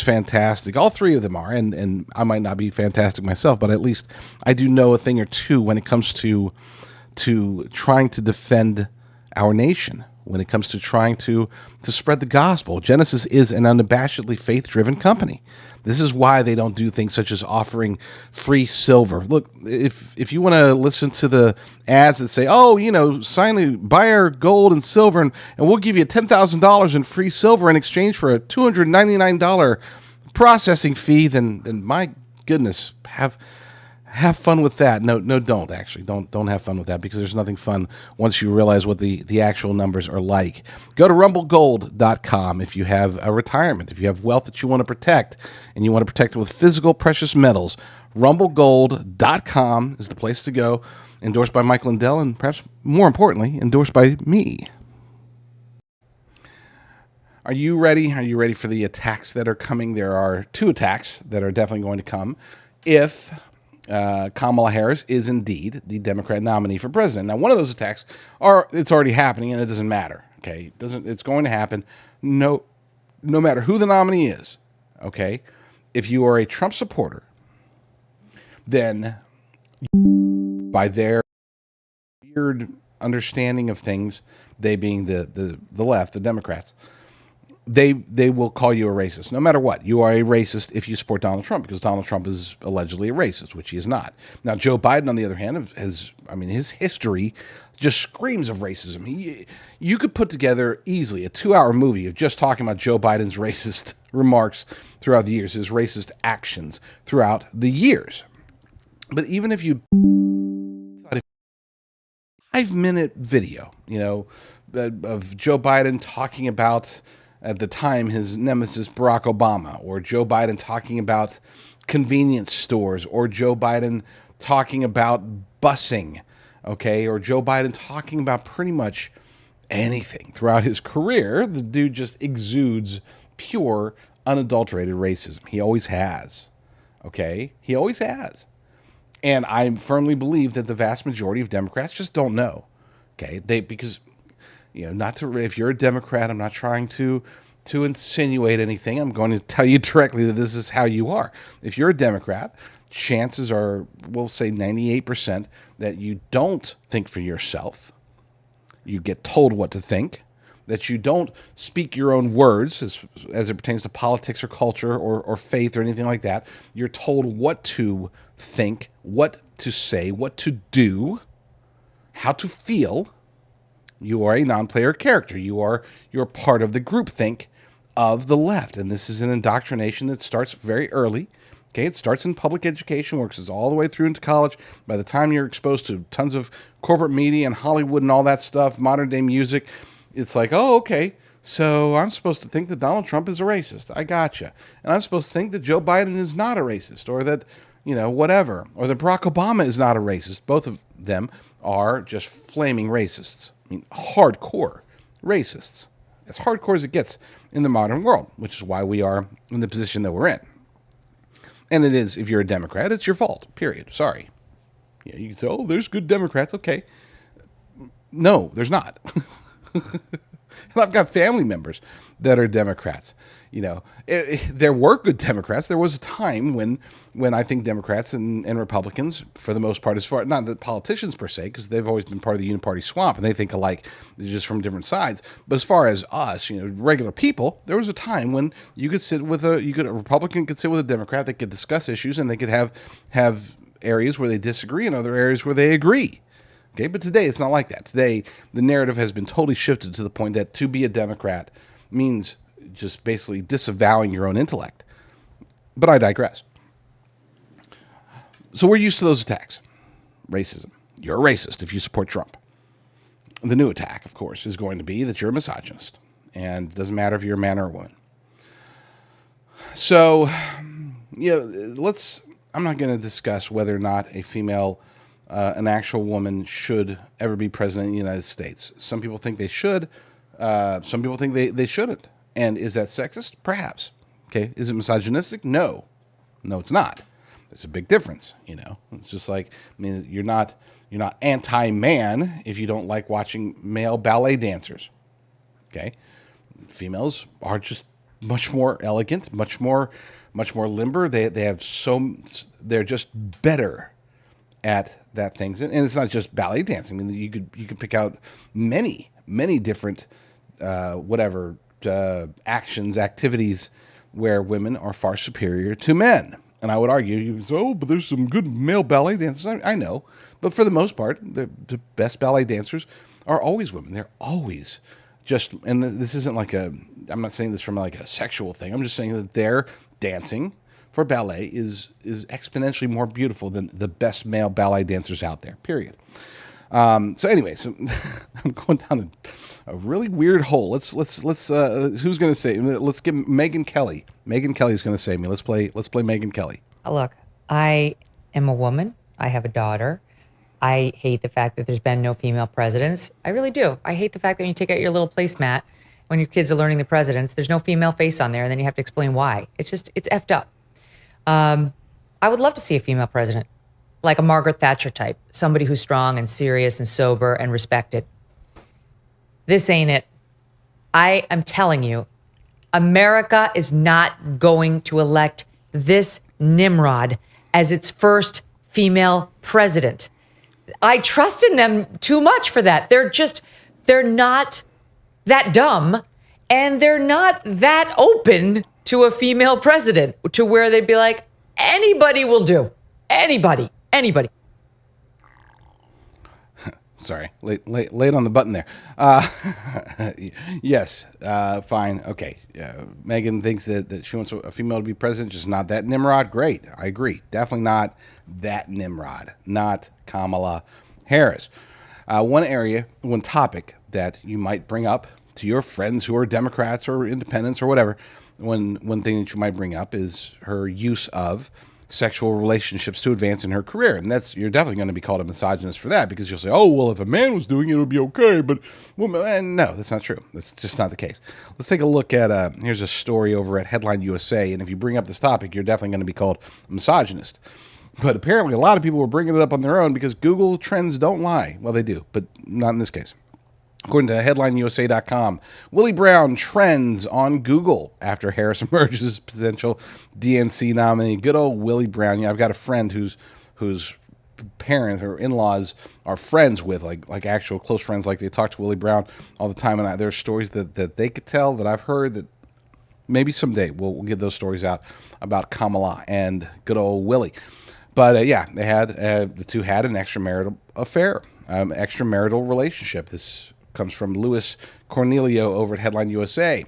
fantastic. All three of them are, and I might not be fantastic myself, but at least I do know a thing or two when it comes to trying to defend our nation, when it comes to trying to spread the gospel. Genesis is an unabashedly faith-driven company. This is why they don't do things such as offering free silver. Look, if you want to listen to the ads that say, buy our gold and silver, and we'll give you $10,000 in free silver in exchange for a $299 processing fee, then my goodness, have fun with that. No, don't actually. Don't have fun with that, because there's nothing fun once you realize what the actual numbers are like. Go to rumblegold.com if you have a retirement, if you have wealth that you want to protect, and you want to protect it with physical precious metals. Rumblegold.com is the place to go. Endorsed by Mike Lindell, and perhaps more importantly, endorsed by me. Are you ready? Are you ready for the attacks that are coming? There are 2 attacks that are definitely going to come if Kamala Harris is indeed the Democrat nominee for president. Now, one of those attacks it's already happening, and it doesn't matter. Okay, it's going to happen. No matter who the nominee is. Okay, if you are a Trump supporter, then by their weird understanding of things, they being the left, the Democrats, they will call you a racist. No matter what, you are a racist if you support Donald Trump, because Donald Trump is allegedly a racist, which he is not. Now, Joe Biden, on the other hand, his history just screams of racism. You could put together easily a 2-hour movie of just talking about Joe Biden's racist remarks throughout the years, his racist actions throughout the years. But even if you thought a 5-minute video, of Joe Biden talking about, at the time, his nemesis Barack Obama, or Joe Biden talking about convenience stores, or Joe Biden talking about busing, okay, or Joe Biden talking about pretty much anything throughout his career, the dude just exudes pure, unadulterated racism. He always has, okay? He always has. And I firmly believe that the vast majority of Democrats just don't know, okay? Because if you're a Democrat, I'm not trying to insinuate anything. I'm going to tell you directly that this is how you are. If you're a Democrat, chances are, we'll say 98%, that you don't think for yourself. You get told what to think. That you don't speak your own words as it pertains to politics or culture or faith or anything like that. You're told what to think, what to say, what to do, how to feel. You are a non-player character. You're part of the groupthink of the left. And this is an indoctrination that starts very early. Okay, it starts in public education, works all the way through into college. By the time you're exposed to tons of corporate media and Hollywood and all that stuff, modern day music, it's like, oh, okay, so I'm supposed to think that Donald Trump is a racist. I gotcha. And I'm supposed to think that Joe Biden is not a racist, or that, whatever, or that Barack Obama is not a racist. Both of them are just flaming racists. I mean, hardcore racists. As hardcore as it gets in the modern world, which is why we are in the position that we're in. And it is, if you're a Democrat, it's your fault, period. Sorry. You can say, oh, there's good Democrats. Okay. No, there's not. And I've got family members that are Democrats. There were good Democrats. There was a time when I think Democrats and Republicans, for the most part, as far, not the politicians per se, because they've always been part of the uniparty swamp and they think alike, they're just from different sides. But as far as us, regular people, there was a time when a Republican could sit with a Democrat, they could discuss issues, and they could have areas where they disagree and other areas where they agree. Okay, but today it's not like that. Today, the narrative has been totally shifted to the point that to be a Democrat means just basically disavowing your own intellect. But I digress. So we're used to those attacks. Racism. You're a racist if you support Trump. The new attack, of course, is going to be that you're a misogynist. And it doesn't matter if you're a man or a woman. So, I'm not going to discuss whether or not a female, an actual woman, should ever be president of the United States. Some people think they should. Some people think they shouldn't. And is that sexist? Perhaps. Okay. Is it misogynistic? No. No, it's not. There's a big difference, It's just like, you're not anti-man if you don't like watching male ballet dancers. Okay? Females are just much more elegant, much more limber. They're just better at that things. And it's not just ballet dancing. You could pick out many different actions, activities where women are far superior to men. And I would argue, but there's some good male ballet dancers. I know. But for the most part, the best ballet dancers are always women. They're always and this isn't I'm not saying this from like a sexual thing. I'm just saying that their dancing for ballet is exponentially more beautiful than the best male ballet dancers out there, period. So anyway, I'm going down a really weird hole. Let's who's going to say? Let's give Megyn Kelly. Megyn Kelly's going to save me. Let's play Megyn Kelly. Look, I am a woman. I have a daughter. I hate the fact that there's been no female presidents. I really do. I hate the fact that when you take out your little placemat when your kids are learning the presidents, there's no female face on there, and then you have to explain why. It's effed up. I would love to see a female president, like a Margaret Thatcher type, somebody who's strong and serious and sober and respected. This ain't it. I am telling you, America is not going to elect this Nimrod as its first female president. I trust in them too much for that. They're not that dumb, and they're not that open to a female president to where they'd be like, anybody will do. Anybody. Sorry, late on the button there. Yes, fine, okay. Megyn thinks that she wants a female to be president, just not that Nimrod. Great, I agree. Definitely not that Nimrod, not Kamala Harris. One topic that you might bring up to your friends who are Democrats or independents or whatever, one thing that you might bring up is her use of sexual relationships to advance in her career. And you're definitely going to be called a misogynist for that, because you'll say, oh, well, if a man was doing it, it would be okay. But women, and no, that's not true. That's just not the case. Let's take a look at, here's a story over at Headline USA. And if you bring up this topic, you're definitely going to be called a misogynist. But apparently a lot of people were bringing it up on their own because Google Trends don't lie. Well, they do, but not in this case. According to HeadlineUSA.com, Willie Brown trends on Google after Harris emerges as potential DNC nominee. Good old Willie Brown. I've got a friend whose parents or in-laws are friends with, like actual close friends. Like, they talk to Willie Brown all the time, and there are stories that they could tell that I've heard that maybe someday we'll get those stories out about Kamala and good old Willie. But they had the two had an extramarital affair, extramarital relationship. This comes from Louis Cornelio over at Headline USA.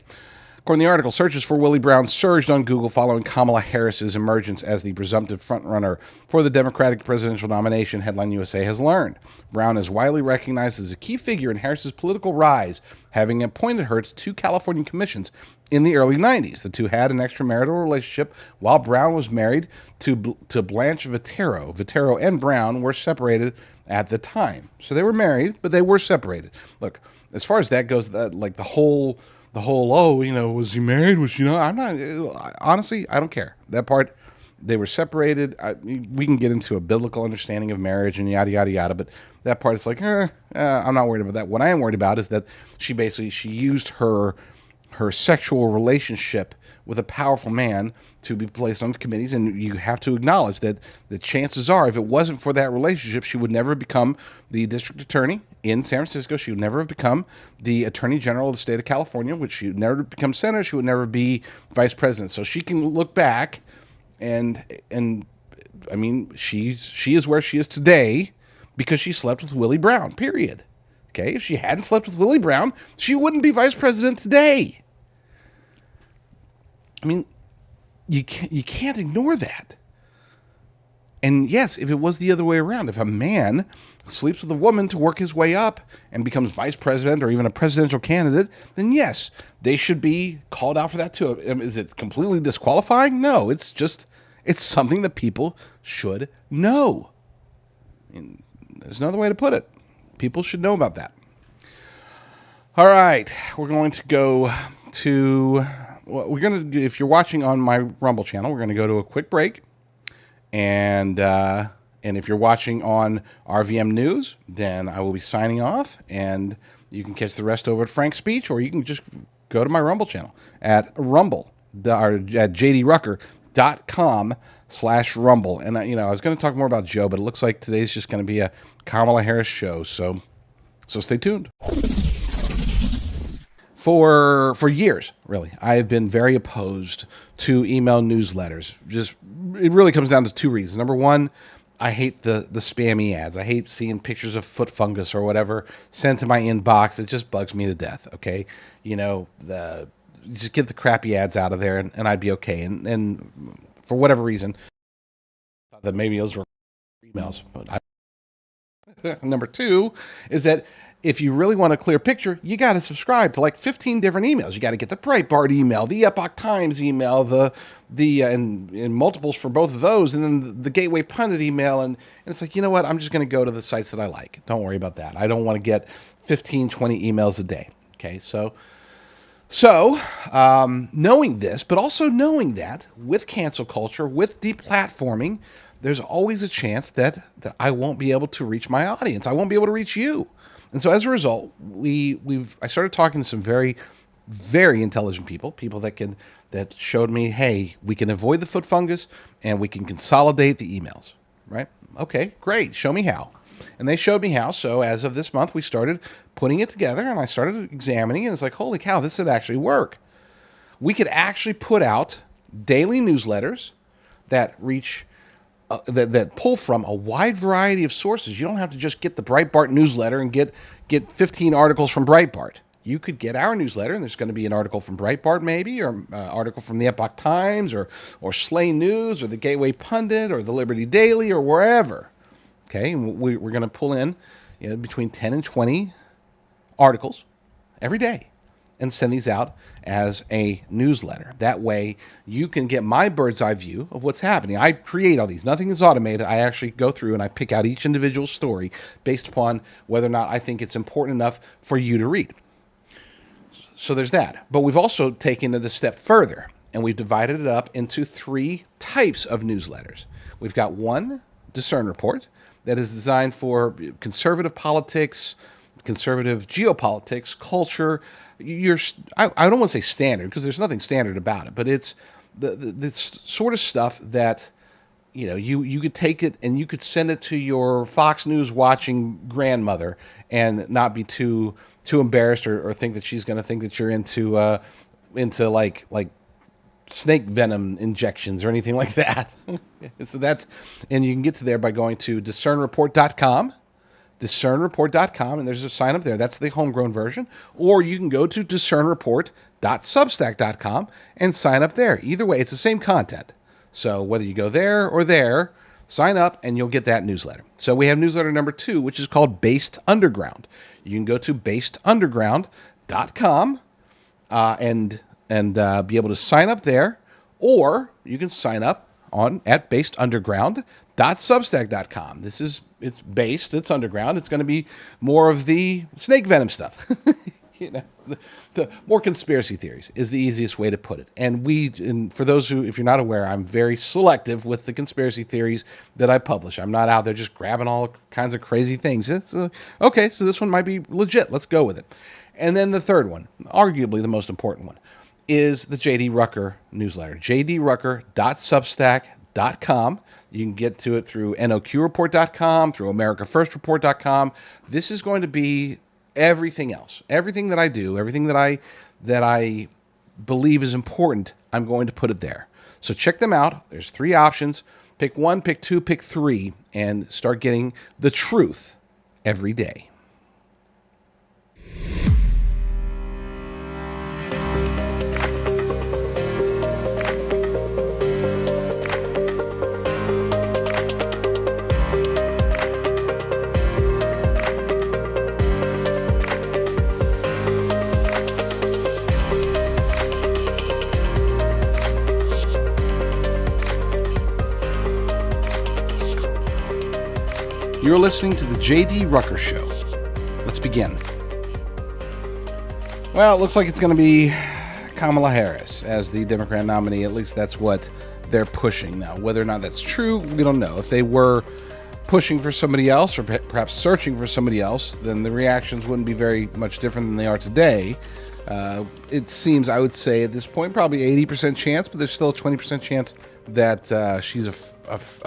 According to the article, searches for Willie Brown surged on Google following Kamala Harris's emergence as the presumptive frontrunner for the Democratic presidential nomination, Headline USA has learned. Brown is widely recognized as a key figure in Harris's political rise, having appointed her to 2 California commissions in the early 90s. The two had an extramarital relationship while Brown was married to Blanche Vitero. Vitero and Brown were separated at the time. So they were married, but they were separated. Look, as far as that goes, like the whole, was he married? Was she not? I'm not, honestly, I don't care. That part, they were separated. We can get into a biblical understanding of marriage and yada, yada, yada, but that part is like, I'm not worried about that. What I am worried about is that she used her sexual relationship with a powerful man to be placed on committees, and you have to acknowledge that the chances are, if it wasn't for that relationship, she would never have become the district attorney in San Francisco. She would never have become the attorney general of the state of California, which she would never become senator. She would never be vice president. So she can look back and I mean, she is where she is today because she slept with Willie Brown, period. Okay? If she hadn't slept with Willie Brown, she wouldn't be vice president today. I mean, you can't ignore that. And yes, if it was the other way around, if a man sleeps with a woman to work his way up and becomes vice president or even a presidential candidate, then yes, they should be called out for that too. Is it completely disqualifying? No, it's something that people should know. I mean, there's no other way to put it. People should know about that. All right, we're going to go to, if you're watching on my Rumble channel, we're going to go to a quick break. And if you're watching on RVM News, then I will be signing off, and you can catch the rest over at Frank's Speech, or you can just go to my Rumble channel at Rumble, or at jdrucker.com/Rumble. And I was going to talk more about Joe, but it looks like today's just going to be a Kamala Harris show, so stay tuned. For years, really, I have been very opposed to email newsletters. It really comes down to two reasons. Number one, I hate the spammy ads. I hate seeing pictures of foot fungus or whatever sent to my inbox. It just bugs me to death. Okay, just get the crappy ads out of there, and I'd be okay. And for whatever reason, I thought that maybe those were emails. But number two is that if you really want a clear picture, you got to subscribe to like 15 different emails. You got to get the Breitbart email, the Epoch Times email, and multiples for both of those, and then the Gateway Pundit email. And it's like, you know what? I'm just going to go to the sites that I like. Don't worry about that. I don't want to get 15, 20 emails a day. Okay, so knowing this, but also knowing that with cancel culture, with deplatforming, there's always a chance that I won't be able to reach my audience. I won't be able to reach you. And so as a result, I started talking to some very, very intelligent people that showed me, hey, we can avoid the foot fungus and we can consolidate the emails, right? Okay, great. Show me how. And they showed me how. So as of this month, we started putting it together, and I started examining it. And it's like, holy cow, this would actually work. We could actually put out daily newsletters that reach that pull from a wide variety of sources. You don't have to just get the Breitbart newsletter and get 15 articles from Breitbart. You could get our newsletter, and there's going to be an article from Breitbart maybe, or an article from the Epoch Times, or Slay News, or the Gateway Pundit, or the Liberty Daily, or wherever. Okay, and we're going to pull in between 10 and 20 articles every day and send these out as a newsletter. That way you can get my bird's eye view of what's happening. I create all these. Nothing is automated. I actually go through and I pick out each individual story based upon whether or not I think it's important enough for you to read. So there's that. But we've also taken it a step further, and we've divided it up into 3 types of newsletters. We've got one Discern Report that is designed for conservative politics, conservative geopolitics, culture. I don't want to say standard, because there's nothing standard about it, but it's the sort of stuff that you could take it and you could send it to your Fox News watching grandmother and not be too embarrassed or think that she's going to think that you're into like snake venom injections or anything like that. So and you can get to there by going to discernreport.com. discernreport.com, and there's a sign up there. That's the homegrown version. Or you can go to discernreport.substack.com and sign up there. Either way, it's the same content. So whether you go there or there, sign up and you'll get that newsletter. So we have newsletter number 2, which is called Based Underground. You can go to basedunderground.com and be able to sign up there, or you can sign up at basedunderground.substack.com. It's underground. It's going to be more of the snake venom stuff. The more conspiracy theories is the easiest way to put it. And for those who, if you're not aware, I'm very selective with the conspiracy theories that I publish. I'm not out there just grabbing all kinds of crazy things. It's okay, so this one might be legit. Let's go with it. And then the third one, arguably the most important one, is the J.D. Rucker newsletter, jdrucker.substack.com. You can get to it through noqreport.com, through americafirstreport.com. This is going to be everything else. Everything that I do, everything that I believe is important, I'm going to put it there. So check them out. There's 3 options. Pick one, pick two, pick three, and start getting the truth every day. You're listening to the J.D. Rucker Show. Let's begin. Well, it looks like it's going to be Kamala Harris as the Democrat nominee. At least that's what they're pushing now. Whether or not that's true, we don't know. If they were pushing for somebody else or perhaps searching for somebody else, then the reactions wouldn't be very much different than they are today. It seems, I would say at this point, probably 80% chance, but there's still a 20% chance that she's a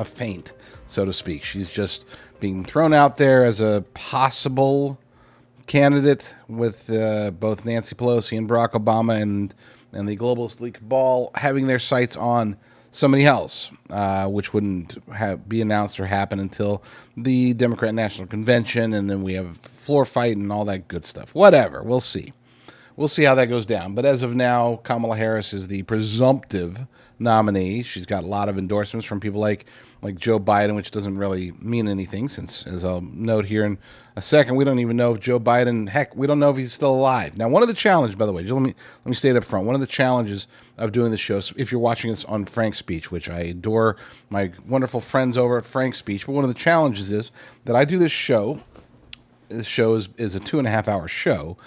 feint, so to speak. She's just being thrown out there as a possible candidate with both Nancy Pelosi and Barack Obama and the Globalist Elite Cabal having their sights on somebody else, which wouldn't be announced or happen until the Democrat National Convention, and then we have a floor fight and all that good stuff. Whatever, we'll see. We'll see how that goes down. But as of now, Kamala Harris is the presumptive nominee. She's got a lot of endorsements from people like Joe Biden, which doesn't really mean anything since, as I'll note here in a second, we don't even know if Joe Biden, heck, we don't know if he's still alive. Now, one of the challenges, by the way, let me state up front, one of the challenges of doing the show, so if you're watching this on Frank Speech, which I adore my wonderful friends over at Frank Speech, but one of the challenges is that I do this show. This show is a 2.5-hour show,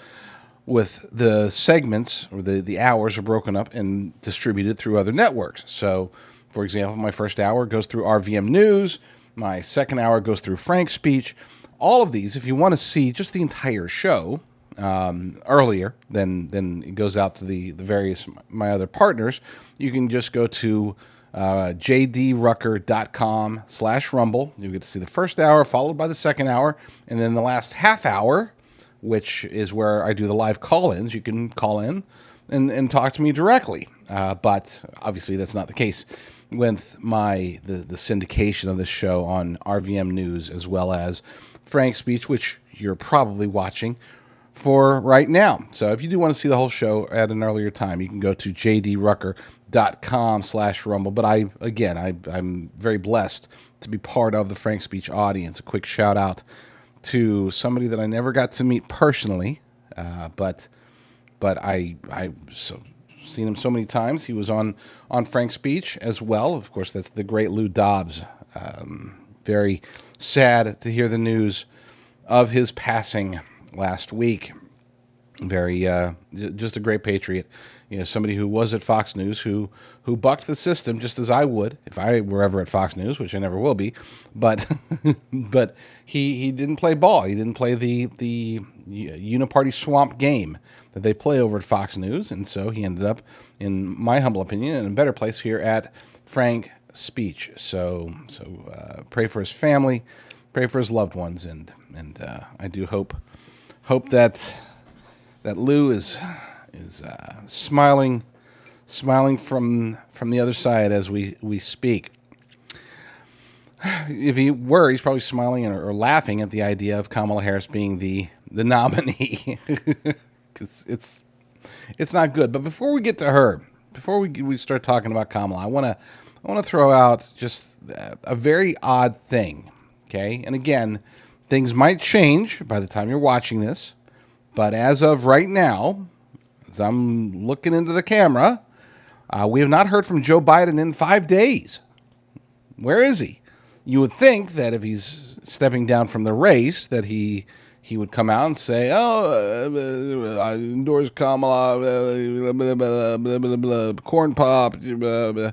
with the segments, or the hours are broken up and distributed through other networks. So, for example, my first hour goes through RVM News, my second hour goes through Frank Speech. All of these, if you want to see just the entire show earlier than it goes out to the various, my other partners, you can just go to jdrucker.com/rumble. You get to see the first hour, followed by the second hour, and then the last half hour, which is where I do the live call-ins. You can call in and talk to me directly. But obviously that's not the case with the syndication of this show on RVM News, as well as Frank Speech, which you're probably watching for right now. So if you do want to see the whole show at an earlier time, you can go to jdrucker.com/rumble. But I'm very blessed to be part of the Frank Speech audience. A quick shout out to somebody that I never got to meet personally, but I've seen him so many times. He was on Frank Speech as well. Of course, that's the great Lou Dobbs. Very sad to hear the news of his passing last week. Very, just a great patriot. You know, somebody who was at Fox News, who bucked the system just as I would if I were ever at Fox News, which I never will be. But but he didn't play ball. He didn't play the uniparty swamp game that they play over at Fox News, and so he ended up, in my humble opinion, in a better place here at Frank Speech. So pray for his family, pray for his loved ones, and I do hope that Lou is smiling from the other side as we speak. If he were, he's probably smiling or laughing at the idea of Kamala Harris being the nominee, because it's not good. But before we get to her, before we start talking about Kamala, I want to throw out just a very odd thing. Okay, and again, things might change by the time you're watching this, but as of right now, as I'm looking into the camera, we have not heard from Joe Biden in 5 days. Where is he? You would think that if he's stepping down from the race, that he would come out and say, I endorse Kamala, corn pop, do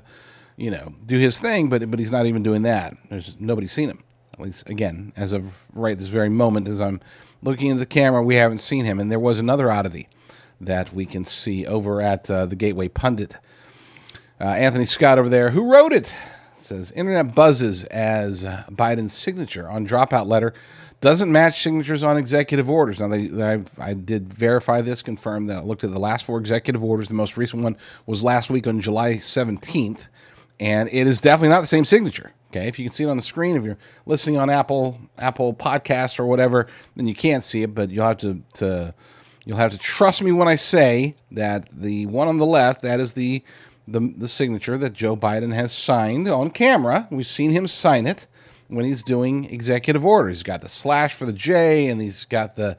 his thing, but he's not even doing that. There's nobody seen him. At least, again, as of right this very moment, as I'm looking into the camera, we haven't seen him. And there was another oddity that we can see over at the Gateway Pundit. Anthony Scott over there, who wrote it, says, Internet buzzes as Biden's signature on dropout letter doesn't match signatures on executive orders. Now, I did verify this, confirm that I looked at the last 4 executive orders. The most recent one was last week on July 17th. And it is definitely not the same signature. Okay, if you can see it on the screen, if you're listening on Apple Podcasts or whatever, then you can't see it. But you'll have to trust me when I say that the one on the left, that is the signature that Joe Biden has signed on camera. We've seen him sign it when he's doing executive orders. He's got the slash for the J, and he's got the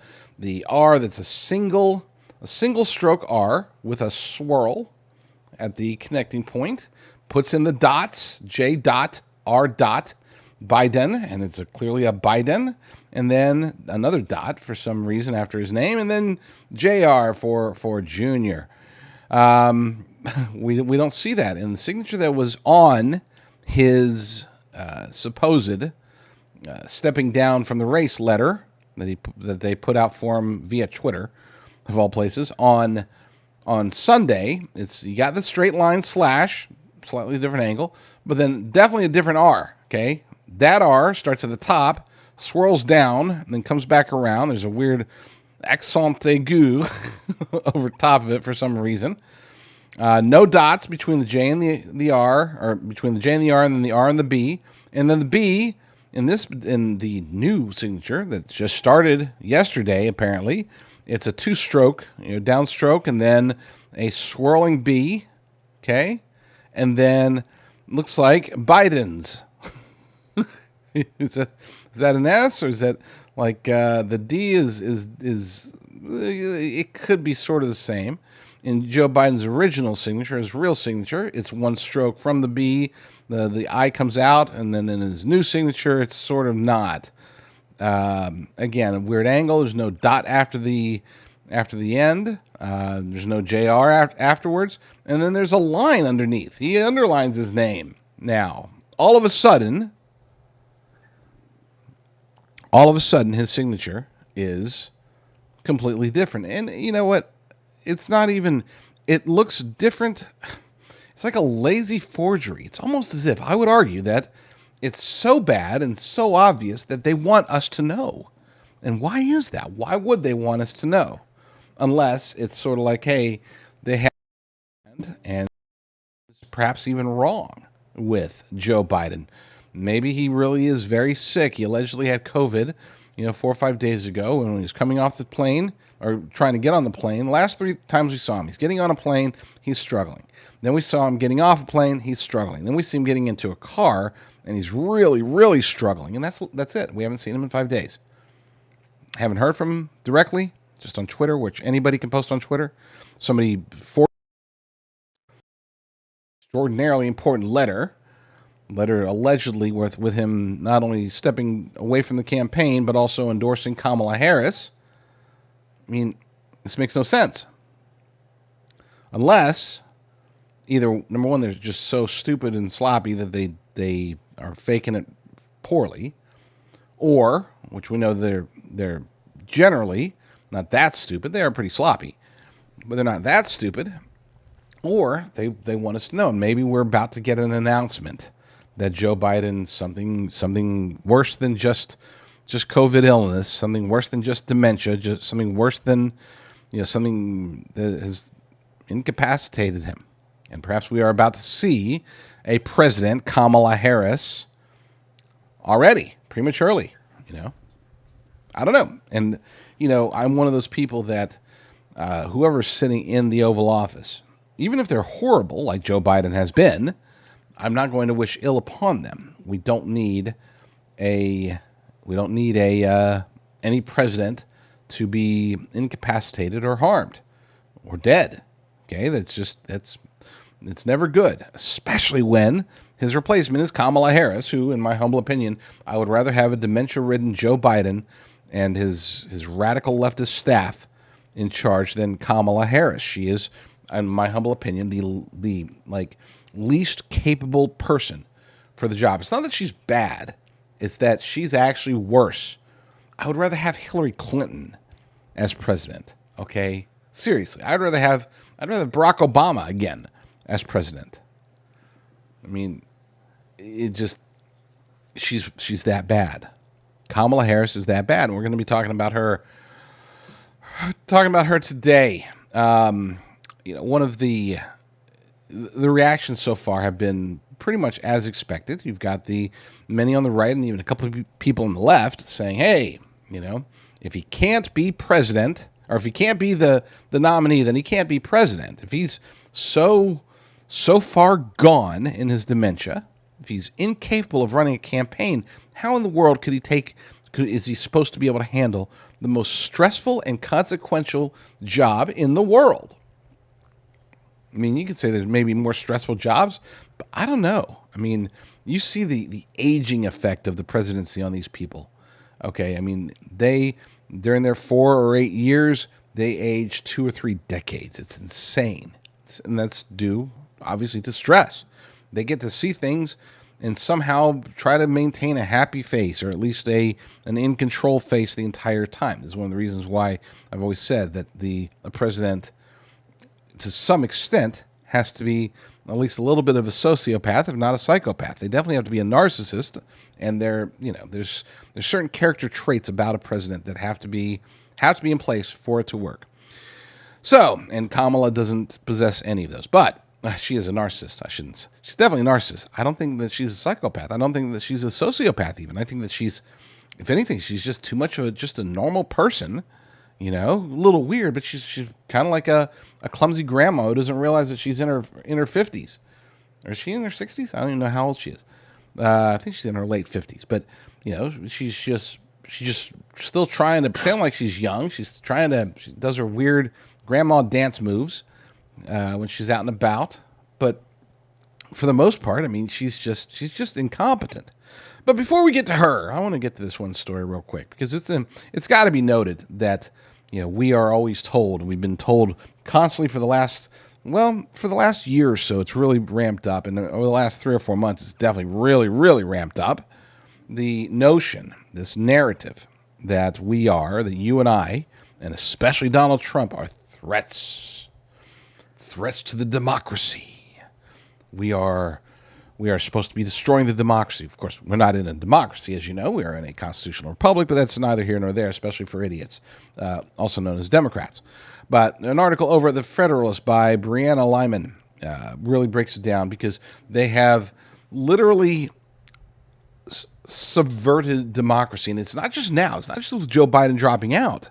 R that's a single stroke R with a swirl at the connecting point. Puts in the dots, J dot, R dot, Biden, and it's clearly a Biden, and then another dot for some reason after his name, and then JR for Junior. We don't see that in the signature that was on his supposed stepping down from the race letter that they put out for him via Twitter, of all places, on Sunday. You got the straight line slash, slightly different angle, but then definitely a different R, okay? That R starts at the top, swirls down, and then comes back around. There's a weird accent aigu over top of it for some reason. No dots between the J and the R, or between the J and the R, and then the R and the B. And then the B, in the new signature that just started yesterday, apparently, it's a two-stroke, downstroke, and then a swirling B, okay? And then looks like Biden's. Is that an S, or is that like the D is it could be sort of the same. In Joe Biden's original signature, his real signature, it's one stroke from the B, the I comes out, and then in his new signature, it's sort of not. Again, a weird angle. There's no dot after the end. There's no JR afterwards. And then there's a line underneath. He underlines his name. Now, all of a sudden, his signature is completely different. And you know what? It's not even, it looks different. It's like a lazy forgery. It's almost as if, I would argue that it's so bad and so obvious that they want us to know. And why is that? Why would they want us to know? Unless it's sort of like, hey, they have, and it's perhaps even wrong with Joe Biden. Maybe he really is very sick. He allegedly had COVID, 4 or 5 days ago when he was coming off the plane or trying to get on the plane. The last 3 times we saw him, he's getting on a plane, he's struggling. Then we saw him getting off a plane, he's struggling. Then we see him getting into a car, and he's really, really struggling. And that's it. We haven't seen him in 5 days. Haven't heard from him directly, just on Twitter, which anybody can post on Twitter. Somebody for extraordinarily important letter allegedly with him not only stepping away from the campaign, but also endorsing Kamala Harris. I mean, this makes no sense. Unless, either, number one, they're just so stupid and sloppy that they are faking it poorly, or, which we know they're generally not that stupid. They are pretty sloppy, but they're not that stupid, or they want us to know. And maybe we're about to get an announcement that Joe Biden, something worse than just COVID illness, something worse than just dementia, just something worse than, something that has incapacitated him. And perhaps we are about to see a president, Kamala Harris, already, prematurely, I don't know. And, I'm one of those people that whoever's sitting in the Oval Office, even if they're horrible, like Joe Biden has been, I'm not going to wish ill upon them. We don't need any president to be incapacitated or harmed or dead. Okay, it's never good, especially when his replacement is Kamala Harris, who, in my humble opinion, I would rather have a dementia-ridden Joe Biden and his radical leftist staff in charge than Kamala Harris. She is, in my humble opinion, the least capable person for the job. It's not that she's bad, it's that she's actually worse. I would rather have Hillary Clinton as president. Okay, seriously, I'd rather have Barack Obama again as president. I mean, she's that bad. Kamala Harris is that bad, and we're going to be talking about her today. One of the reactions so far have been pretty much as expected. You've got the many on the right and even a couple of people on the left saying, hey, if he can't be president, or if he can't be the nominee, then he can't be president. If he's so far gone in his dementia, if he's incapable of running a campaign, how in the world is he supposed to be able to handle the most stressful and consequential job in the world? I mean, you could say there's maybe more stressful jobs, but I don't know. I mean, you see the aging effect of the presidency on these people. Okay, I mean, during their 4 or 8 years, they age 2 or 3 decades. It's insane. And that's due, obviously, to stress. They get to see things and somehow try to maintain a happy face, or at least an in-control face the entire time. This is one of the reasons why I've always said that a president, to some extent, has to be at least a little bit of a sociopath, if not a psychopath. They definitely have to be a narcissist, and there's certain character traits about a president that have to be in place for it to work. So, and Kamala doesn't possess any of those, but she is a narcissist. She's definitely a narcissist. I don't think that she's a psychopath. I don't think that she's a sociopath even. I think that she's, if anything, she's just too much of just a normal person. A little weird, but she's kind of like a clumsy grandma who doesn't realize that she's in her 50s. Or is she in her 60s? I don't even know how old she is. I think she's in her late 50s. But, she's just still trying to pretend like she's young. She does her weird grandma dance moves when she's out and about. But for the most part, I mean, she's just incompetent. But before we get to her, I want to get to this one story real quick, because it's got to be noted that we are always told, and we've been told constantly for the last year or so, it's really ramped up, and over the last 3 or 4 months, it's definitely really, really ramped up. The notion, this narrative that that you and I, and especially Donald Trump, are threats to the democracy. We are supposed to be destroying the democracy. Of course, we're not in a democracy, as you know. We are in a constitutional republic, but that's neither here nor there, especially for idiots, also known as Democrats. But an article over at The Federalist by Brianna Lyman really breaks it down, because they have literally subverted democracy. And it's not just now. It's not just with Joe Biden dropping out.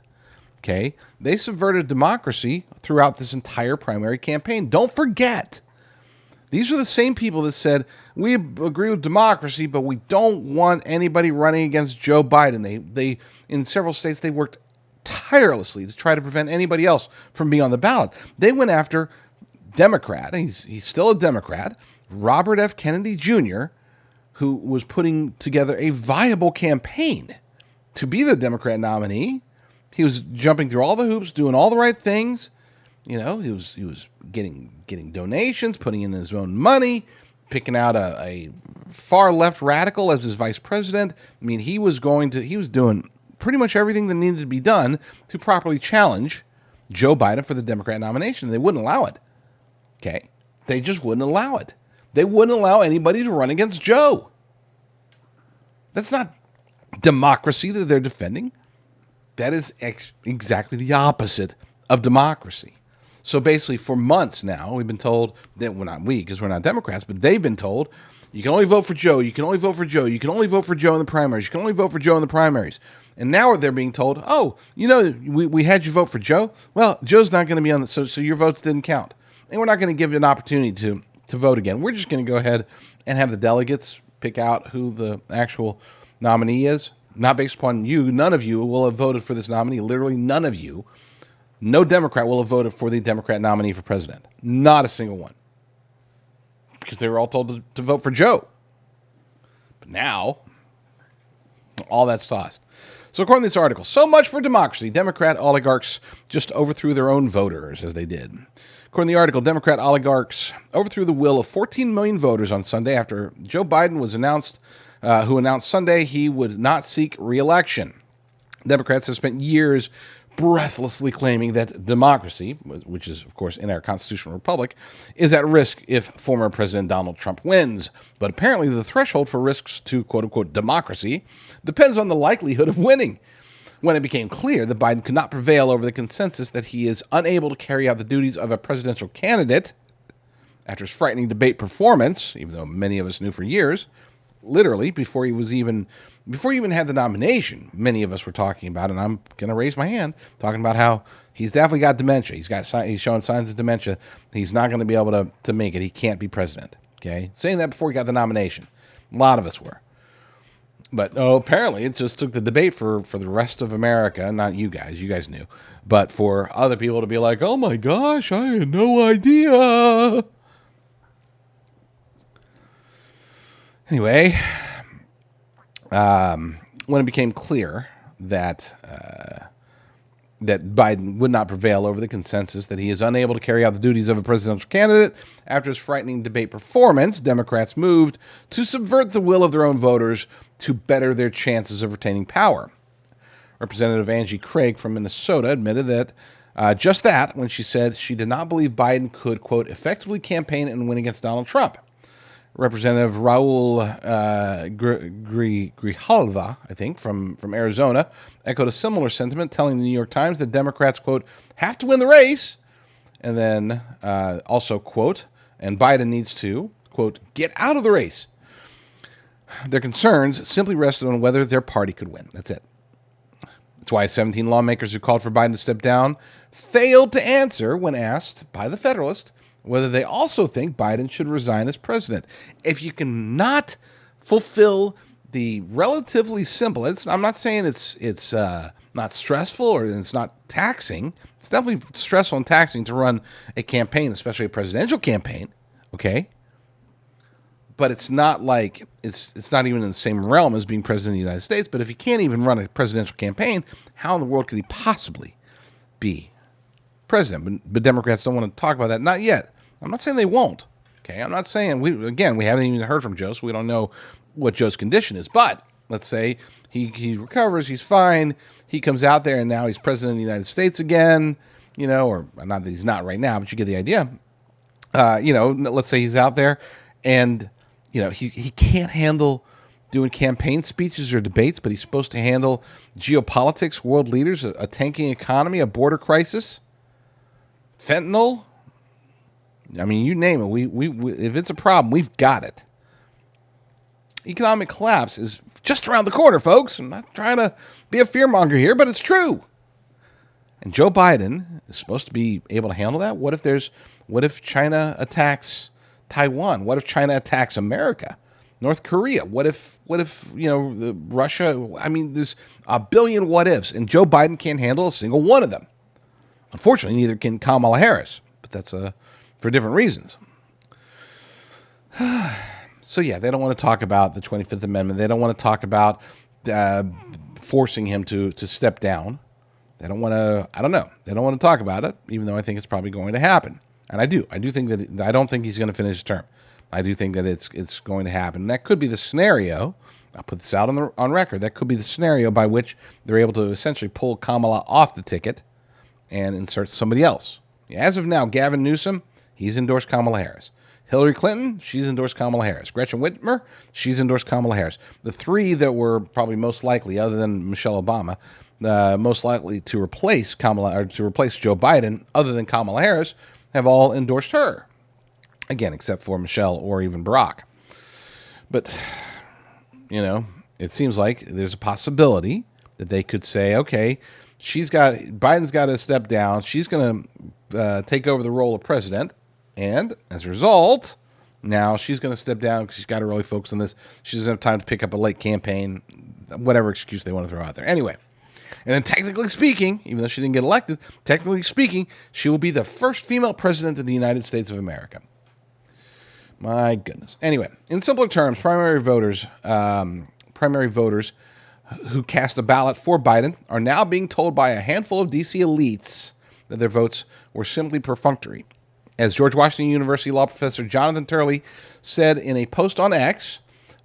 Okay? They subverted democracy throughout this entire primary campaign. Don't forget. These are the same people that said, we agree with democracy, but we don't want anybody running against Joe Biden. They in several states, they worked tirelessly to try to prevent anybody else from being on the ballot. They went after Democrat, he's still a Democrat, Robert F. Kennedy Jr., who was putting together a viable campaign to be the Democrat nominee. He was jumping through all the hoops, doing all the right things. He was getting donations, putting in his own money, picking out a far left radical as his vice president. I mean, he was doing pretty much everything that needed to be done to properly challenge Joe Biden for the Democrat nomination. They wouldn't allow it. Okay? They just wouldn't allow it. They wouldn't allow anybody to run against Joe. That's not democracy that they're defending. That is exactly the opposite of democracy. So basically, for months now, we've been told that because we're not Democrats, but they've been told, you can only vote for Joe, you can only vote for Joe, you can only vote for Joe in the primaries, you can only vote for Joe in the primaries. And now they're being told, we had you vote for Joe. Well, Joe's not going to be on so your votes didn't count. And we're not going to give you an opportunity to vote again. We're just going to go ahead and have the delegates pick out who the actual nominee is, not based upon you. None of you will have voted for this nominee. Literally none of you. No Democrat will have voted for the Democrat nominee for president. Not a single one. Because they were all told to vote for Joe. But now, all that's tossed. So according to this article, so much for democracy. Democrat oligarchs just overthrew their own voters, as they did. According to the article, Democrat oligarchs overthrew the will of 14 million voters on Sunday after Joe Biden was who announced Sunday he would not seek re-election. Democrats have spent years breathlessly claiming that democracy, which is, of course, in our constitutional republic, is at risk if former President Donald Trump wins. But apparently the threshold for risks to quote-unquote democracy depends on the likelihood of winning. When it became clear that Biden could not prevail over the consensus that he is unable to carry out the duties of a presidential candidate, after his frightening debate performance, even though many of us knew for years, literally before he even had the nomination, many of us were talking about, and I'm going to raise my hand, talking about how he's definitely got dementia. He's showing signs of dementia. He's not going to be able to make it. He can't be president. Okay, saying that before he got the nomination, a lot of us were. But apparently it just took the debate for the rest of America, not you guys. You guys knew, but for other people to be like, "Oh my gosh, I had no idea." Anyway, when it became clear that Biden would not prevail over the consensus that he is unable to carry out the duties of a presidential candidate after his frightening debate performance, Democrats moved to subvert the will of their own voters to better their chances of retaining power. Representative Angie Craig from Minnesota admitted that just that when she said she did not believe Biden could, quote, effectively campaign and win against Donald Trump. Representative Raul Grijalva, I think, from Arizona, echoed a similar sentiment, telling the New York Times that Democrats, quote, have to win the race, and then also, quote, and Biden needs to, quote, get out of the race. Their concerns simply rested on whether their party could win. That's it. That's why 17 lawmakers who called for Biden to step down failed to answer when asked by the Federalist whether they also think Biden should resign as president. If you cannot fulfill the relatively simple, I'm not saying it's not stressful or it's not taxing. It's definitely stressful and taxing to run a campaign, especially a presidential campaign, okay? But it's not like, it's not even in the same realm as being president of the United States. But if he can't even run a presidential campaign, how in the world could he possibly be president? But Democrats don't want to talk about that. Not yet. I'm not saying they won't. Okay, I'm not saying, we haven't even heard from Joe, so we don't know what Joe's condition is. But let's say he recovers, he's fine, he comes out there and now he's president of the United States again, or not that he's not right now, but you get the idea. Let's say he's out there and, he can't handle doing campaign speeches or debates, but he's supposed to handle geopolitics, world leaders, a tanking economy, a border crisis, fentanyl. I mean, you name it. We if it's a problem, we've got it. Economic collapse is just around the corner, folks. I'm not trying to be a fearmonger here, but it's true. And Joe Biden is supposed to be able to handle that. What if China attacks Taiwan? What if China attacks America? North Korea? What if Russia? I mean, there's a billion what ifs, and Joe Biden can't handle a single one of them. Unfortunately, neither can Kamala Harris, but that's for different reasons. So yeah, they don't want to talk about the 25th Amendment. They don't want to talk about forcing him to step down. They don't want to, I don't know. They don't want to talk about it, even though I think it's probably going to happen. And I do think that, I don't think he's going to finish his term. I do think that it's going to happen. And that could be the scenario, I'll put this out on record, that could be the scenario by which they're able to essentially pull Kamala off the ticket and insert somebody else. As of now, Gavin Newsom, he's endorsed Kamala Harris. Hillary Clinton, she's endorsed Kamala Harris. Gretchen Whitmer, she's endorsed Kamala Harris. The three that were probably most likely, other than Michelle Obama, most likely to replace Kamala or to replace Joe Biden, other than Kamala Harris, have all endorsed her. Again, except for Michelle or even Barack. But, it seems like there's a possibility that they could say, okay, Biden's got to step down. She's going to take over the role of president. And as a result, now she's going to step down because she's got to really focus on this. She doesn't have time to pick up a late campaign, whatever excuse they want to throw out there. Anyway, and then technically speaking, even though she didn't get elected, technically speaking, she will be the first female president of the United States of America. My goodness. Anyway, in simpler terms, primary voters who cast a ballot for Biden are now being told by a handful of D.C. elites that their votes were simply perfunctory. As George Washington University law professor Jonathan Turley said in a post on X,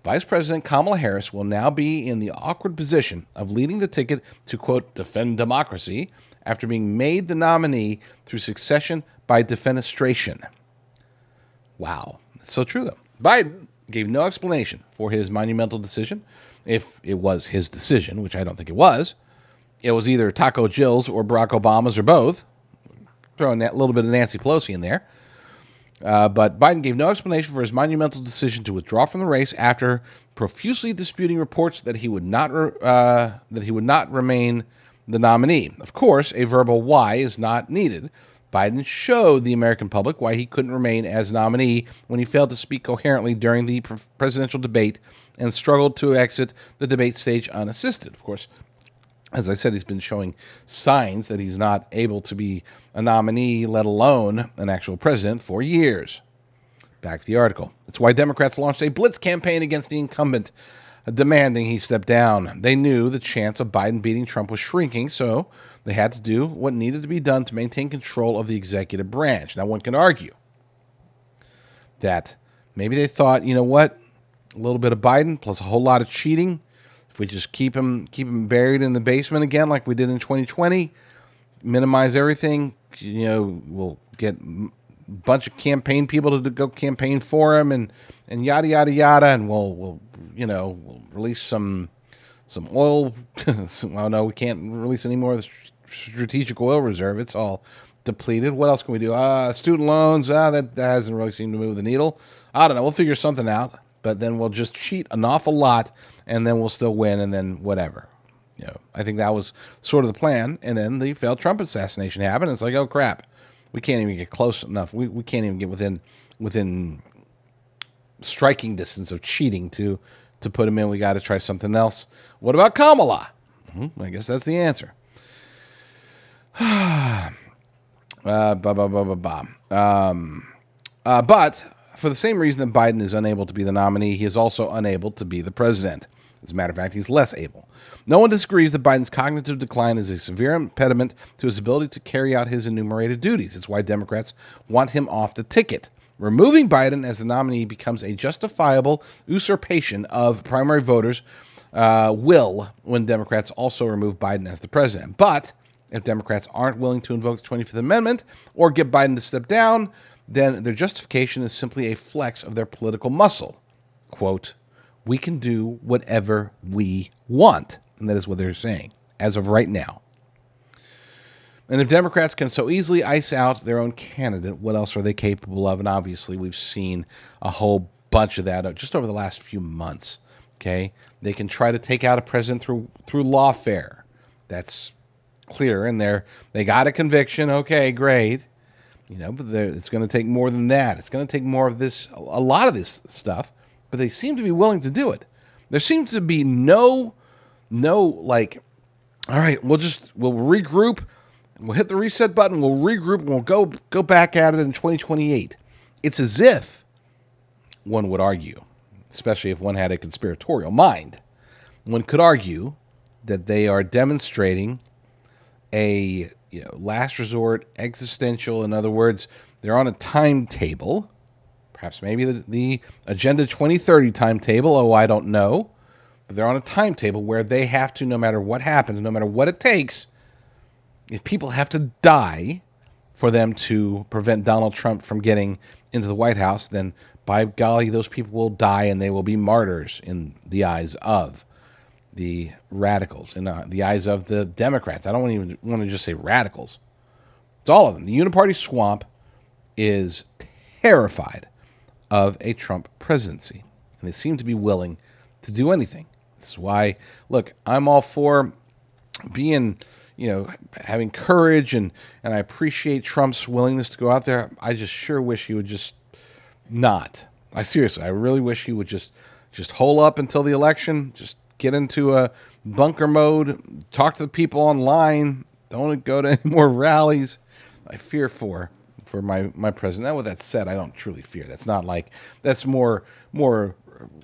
Vice President Kamala Harris will now be in the awkward position of leading the ticket to, quote, defend democracy after being made the nominee through succession by defenestration. Wow. That's so true, though. Biden gave no explanation for his monumental decision. If it was his decision, which I don't think it was either Taco Jill's or Barack Obama's or both. Throwing that little bit of Nancy Pelosi in there. But Biden gave no explanation for his monumental decision to withdraw from the race after profusely disputing reports that he would not remain the nominee. Of course, a verbal why is not needed. Biden showed the American public why he couldn't remain as nominee when he failed to speak coherently during the presidential debate and struggled to exit the debate stage unassisted. Of course, as I said, he's been showing signs that he's not able to be a nominee, let alone an actual president, for years. Back to the article. That's why Democrats launched a blitz campaign against the incumbent, demanding he step down. They knew the chance of Biden beating Trump was shrinking, so they had to do what needed to be done to maintain control of the executive branch. Now, one can argue that maybe they thought, you know what, a little bit of Biden plus a whole lot of cheating. If we just keep him buried in the basement again, like we did in 2020, minimize everything, we'll get a bunch of campaign people to go campaign for him, and yada yada yada, and we'll release some oil. Well, no, we can't release any more of the strategic oil reserve. It's all depleted. What else can we do? Student loans. That hasn't really seemed to move the needle. I don't know. We'll figure something out. But then we'll just cheat an awful lot, and then we'll still win, and then whatever. I think that was sort of the plan. And then the failed Trump assassination happened. It's like, oh crap, we can't even get close enough. We can't even get within striking distance of cheating to put him in. We got to try something else. What about Kamala? I guess that's the answer. But for the same reason that Biden is unable to be the nominee, he is also unable to be the president. As a matter of fact, he's less able. No one disagrees that Biden's cognitive decline is a severe impediment to his ability to carry out his enumerated duties. It's why Democrats want him off the ticket. Removing Biden as the nominee becomes a justifiable usurpation of primary voters' will when Democrats also remove Biden as the president. But if Democrats aren't willing to invoke the 25th Amendment or get Biden to step down, then their justification is simply a flex of their political muscle. Quote, we can do whatever we want. And that is what they're saying as of right now. And if Democrats can so easily ice out their own candidate, what else are they capable of? And obviously, we've seen a whole bunch of that just over the last few months. Okay, they can try to take out a president through lawfare. That's clear. And they got a conviction. Okay, great. But it's going to take more than that. It's going to take more of this, a lot of this stuff. But they seem to be willing to do it. There seems to be no like, all right, we'll regroup. We'll hit the reset button. We'll regroup and we'll go back at it in 2028. It's as if, one would argue, especially if one had a conspiratorial mind, one could argue that they are demonstrating a last resort, existential. In other words, they're on a timetable, perhaps maybe the Agenda 2030 timetable. Oh, I don't know. But they're on a timetable where they have to, no matter what happens, no matter what it takes, if people have to die for them to prevent Donald Trump from getting into the White House, then by golly, those people will die and they will be martyrs in the eyes of the radicals, in the eyes of the Democrats. I don't even want to just say radicals. It's all of them. The uniparty swamp is terrified of a Trump presidency, and they seem to be willing to do anything. This is why, look, I'm all for being, having courage, and I appreciate Trump's willingness to go out there. I just sure wish he would just not. I really wish he would just hole up until the election, just get into a bunker mode, talk to the people online, don't go to any more rallies. I fear for my president. Now, with that said, I don't truly fear. That's not like, that's more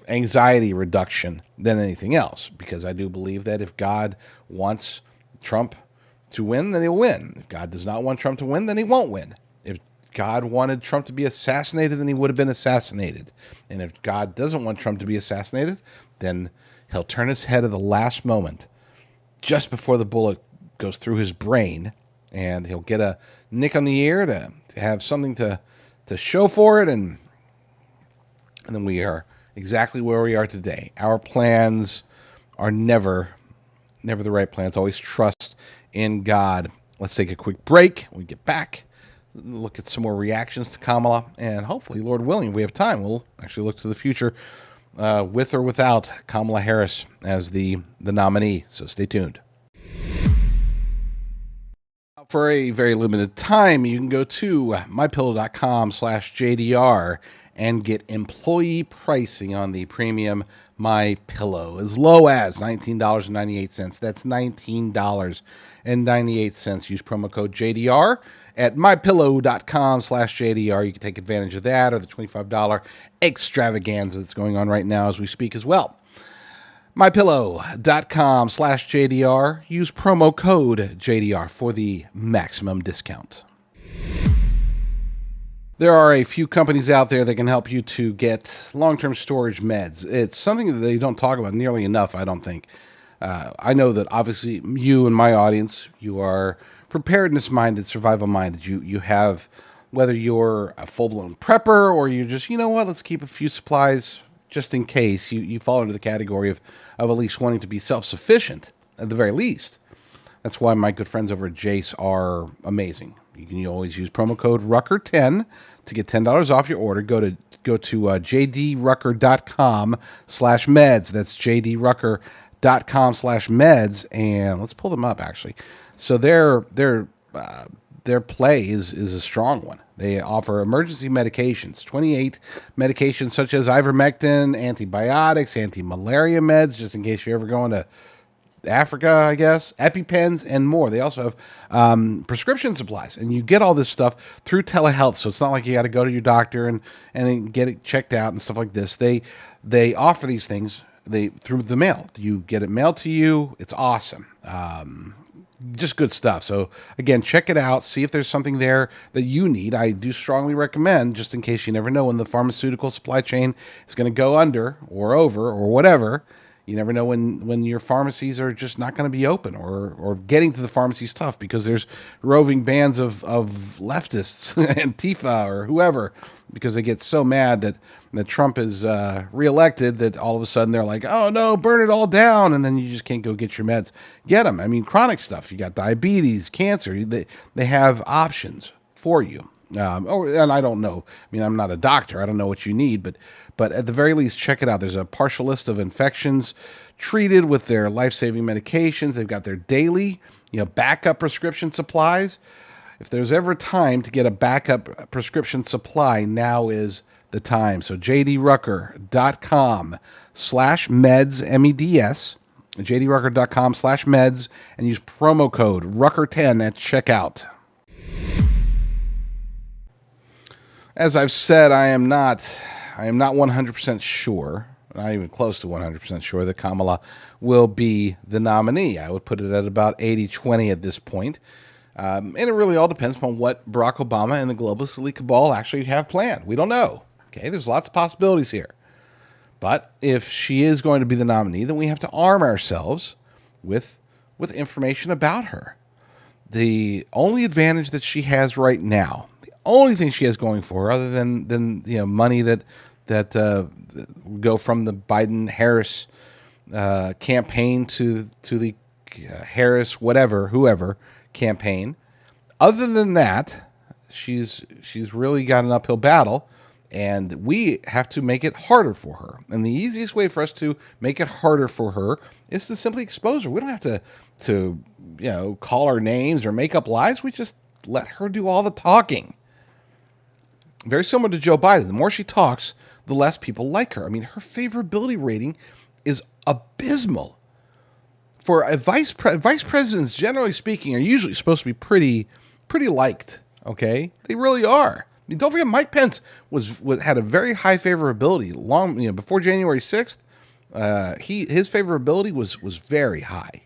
anxiety reduction than anything else, because I do believe that if God wants Trump to win, then he'll win. If God does not want Trump to win, then he won't win. If God wanted Trump to be assassinated, then he would have been assassinated. And if God doesn't want Trump to be assassinated, then he'll turn his head at the last moment, just before the bullet goes through his brain, and he'll get a nick on the ear to have something to show for it, and then we are exactly where we are today. Our plans are never the right plans. Always trust in God. Let's take a quick break. When we get back, look at some more reactions to Kamala, and hopefully, Lord willing, if we have time, we'll actually look to the future with or without Kamala Harris as the nominee. So stay tuned. For a very limited time, you can go to mypillow.com/JDR and get employee pricing on the premium MyPillow as low as $19.98. That's $19.98. Use promo code JDR at mypillow.com/JDR. You can take advantage of that or the $25 extravaganza that's going on right now as we speak as well. mypillow.com/JDR. Use promo code JDR for the maximum discount. There are a few companies out there that can help you to get long-term storage meds. It's something that they don't talk about nearly enough, I don't think. I know that obviously you and my audience, you are preparedness-minded, survival-minded. You have, whether you're a full-blown prepper or you're just, you know what, let's keep a few supplies just in case. You fall into the category of at least wanting to be self-sufficient, at the very least. That's why my good friends over at Jace are amazing. You can always use promo code Rucker10 to get $10 off your order. Go to jdrucker.com/meds. That's jdrucker.com/meds, and let's pull them up actually. So their play is a strong one. They offer emergency medications, 28 medications such as ivermectin, antibiotics, anti-malaria meds, just in case you're ever going to Africa, I guess, EpiPens, and more. They also have prescription supplies, and you get all this stuff through telehealth, so it's not like you got to go to your doctor and get it checked out and stuff like this. They offer these things through the mail. You get it mailed to you. It's awesome. Just good stuff. So again, check it out. See if there's something there that you need. I do strongly recommend, just in case you never know when the pharmaceutical supply chain is going to go under or over or whatever. You never know when your pharmacies are just not going to be open, or getting to the pharmacy is tough because there's roving bands of leftists, Antifa or whoever, because they get so mad that Trump is reelected that all of a sudden they're like, oh no, burn it all down, and then you just can't go get your meds. Get them. I mean, chronic stuff. You got diabetes, cancer. They have options for you. And I don't know. I mean, I'm not a doctor. I don't know what you need, but at the very least, check it out. There's a partial list of infections treated with their life-saving medications. They've got their daily, backup prescription supplies. If there's ever time to get a backup prescription supply, now is the time. So jdrucker.com/meds, MEDS, jdrucker.com/meds, and use promo code Rucker10 at checkout. As I've said, I am not 100% sure, not even close to 100% sure, that Kamala will be the nominee. I would put it at about 80-20 at this point. And it really all depends upon what Barack Obama and the Globalist Elite Cabal actually have planned. We don't know. Okay, there's lots of possibilities here. But if she is going to be the nominee, then we have to arm ourselves with information about her. The only advantage that she has right now, only thing she has going for her, other than money that go from the Biden-Harris campaign to the Harris whoever campaign. Other than that, she's really got an uphill battle, and we have to make it harder for her. And the easiest way for us to make it harder for her is to simply expose her. We don't have to call her names or make up lies. We just let her do all the talking. Very similar to Joe Biden. The more she talks, the less people like her. I mean, her favorability rating is abysmal. For a vice presidents, generally speaking, are usually supposed to be pretty liked. Okay, they really are. I mean, don't forget, Mike Pence had a very high favorability long before January 6th. His favorability was very high.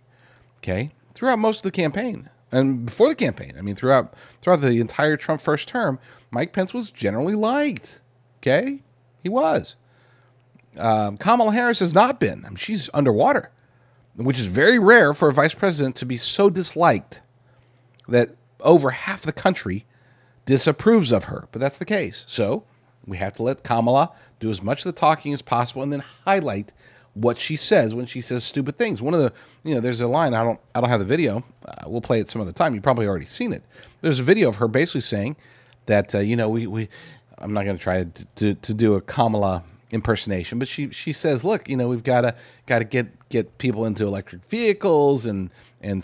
Okay, throughout most of the campaign. And before the campaign, I mean, throughout the entire Trump first term, Mike Pence was generally liked. Okay? He was. Kamala Harris has not been. I mean, she's underwater, which is very rare for a vice president to be so disliked that over half the country disapproves of her. But that's the case. So we have to let Kamala do as much of the talking as possible and then highlight what she says when she says stupid things. One of the, there's a line, I don't have the video. We'll play it some other time. You've probably already seen it. There's a video of her basically saying that I'm not going to try to do a Kamala impersonation, but she says, look, we've got to get people into electric vehicles and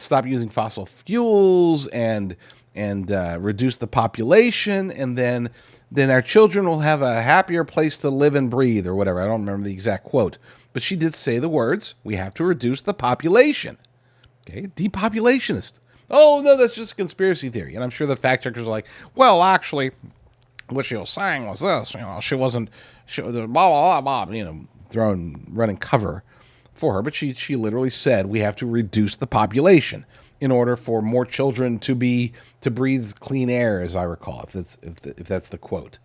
stop using fossil fuels and reduce the population, and then our children will have a happier place to live and breathe, or whatever. I don't remember the exact quote, but she did say the words, we have to reduce the population. Okay, depopulationist. Oh, no, that's just a conspiracy theory. And I'm sure the fact checkers are like, well, actually, what she was saying was this, she was blah, blah, blah, blah, running cover for her. But she literally said, we have to reduce the population in order for more children to breathe clean air, as I recall, if that's the quote.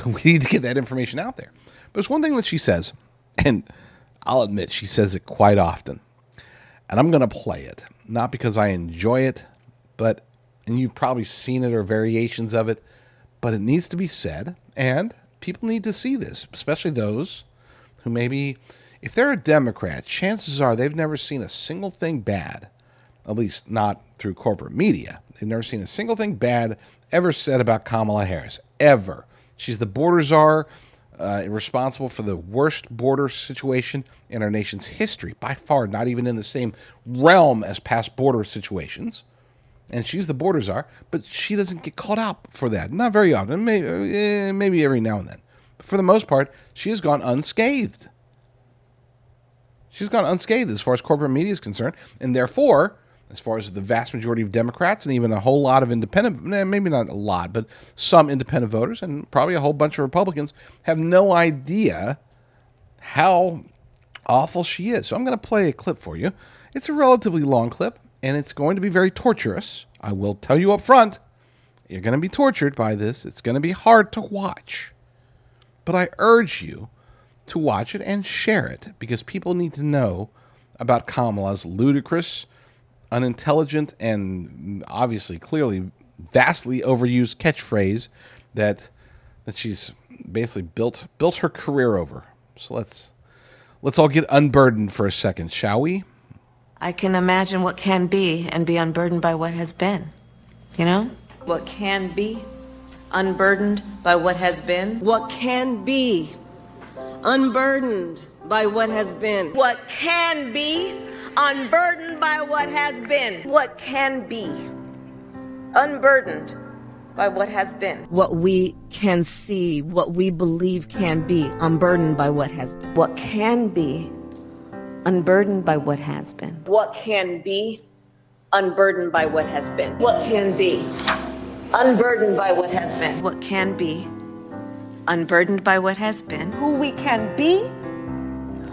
We need to get that information out there. But it's one thing that she says, and I'll admit she says it quite often. And I'm going to play it, not because I enjoy it, and you've probably seen it or variations of it, but it needs to be said, and people need to see this, especially those who maybe, if they're a Democrat, chances are they've never seen a single thing bad, at least not through corporate media. They've never seen a single thing bad ever said about Kamala Harris, ever. She's the border czar, responsible for the worst border situation in our nation's history, by far, not even in the same realm as past border situations. And she's the border czar, but she doesn't get called out for that. Not very often, maybe every now and then. But for the most part, she has gone unscathed. She's gone unscathed as far as corporate media is concerned, and therefore, as far as the vast majority of Democrats and even a whole lot of independent, maybe not a lot, but some independent voters and probably a whole bunch of Republicans have no idea how awful she is. So I'm going to play a clip for you. It's a relatively long clip, and it's going to be very torturous. I will tell you up front, you're going to be tortured by this. It's going to be hard to watch. But I urge you to watch it and share it, because people need to know about Kamala's ludicrous, unintelligent, and obviously, clearly, vastly overused catchphrase that she's basically built her career over. So let's all get unburdened for a second, shall we? I can imagine what can be and be unburdened by what has been. What can be unburdened by what has been. What can be unburdened by what has been. What can be unburdened by what has been. What can be unburdened by what has been. What we can see, what we believe can be unburdened by what has been. What can be unburdened by what has been. What can be unburdened by what has been. What can be unburdened by what has been. What can be unburdened by what has been. Who we can be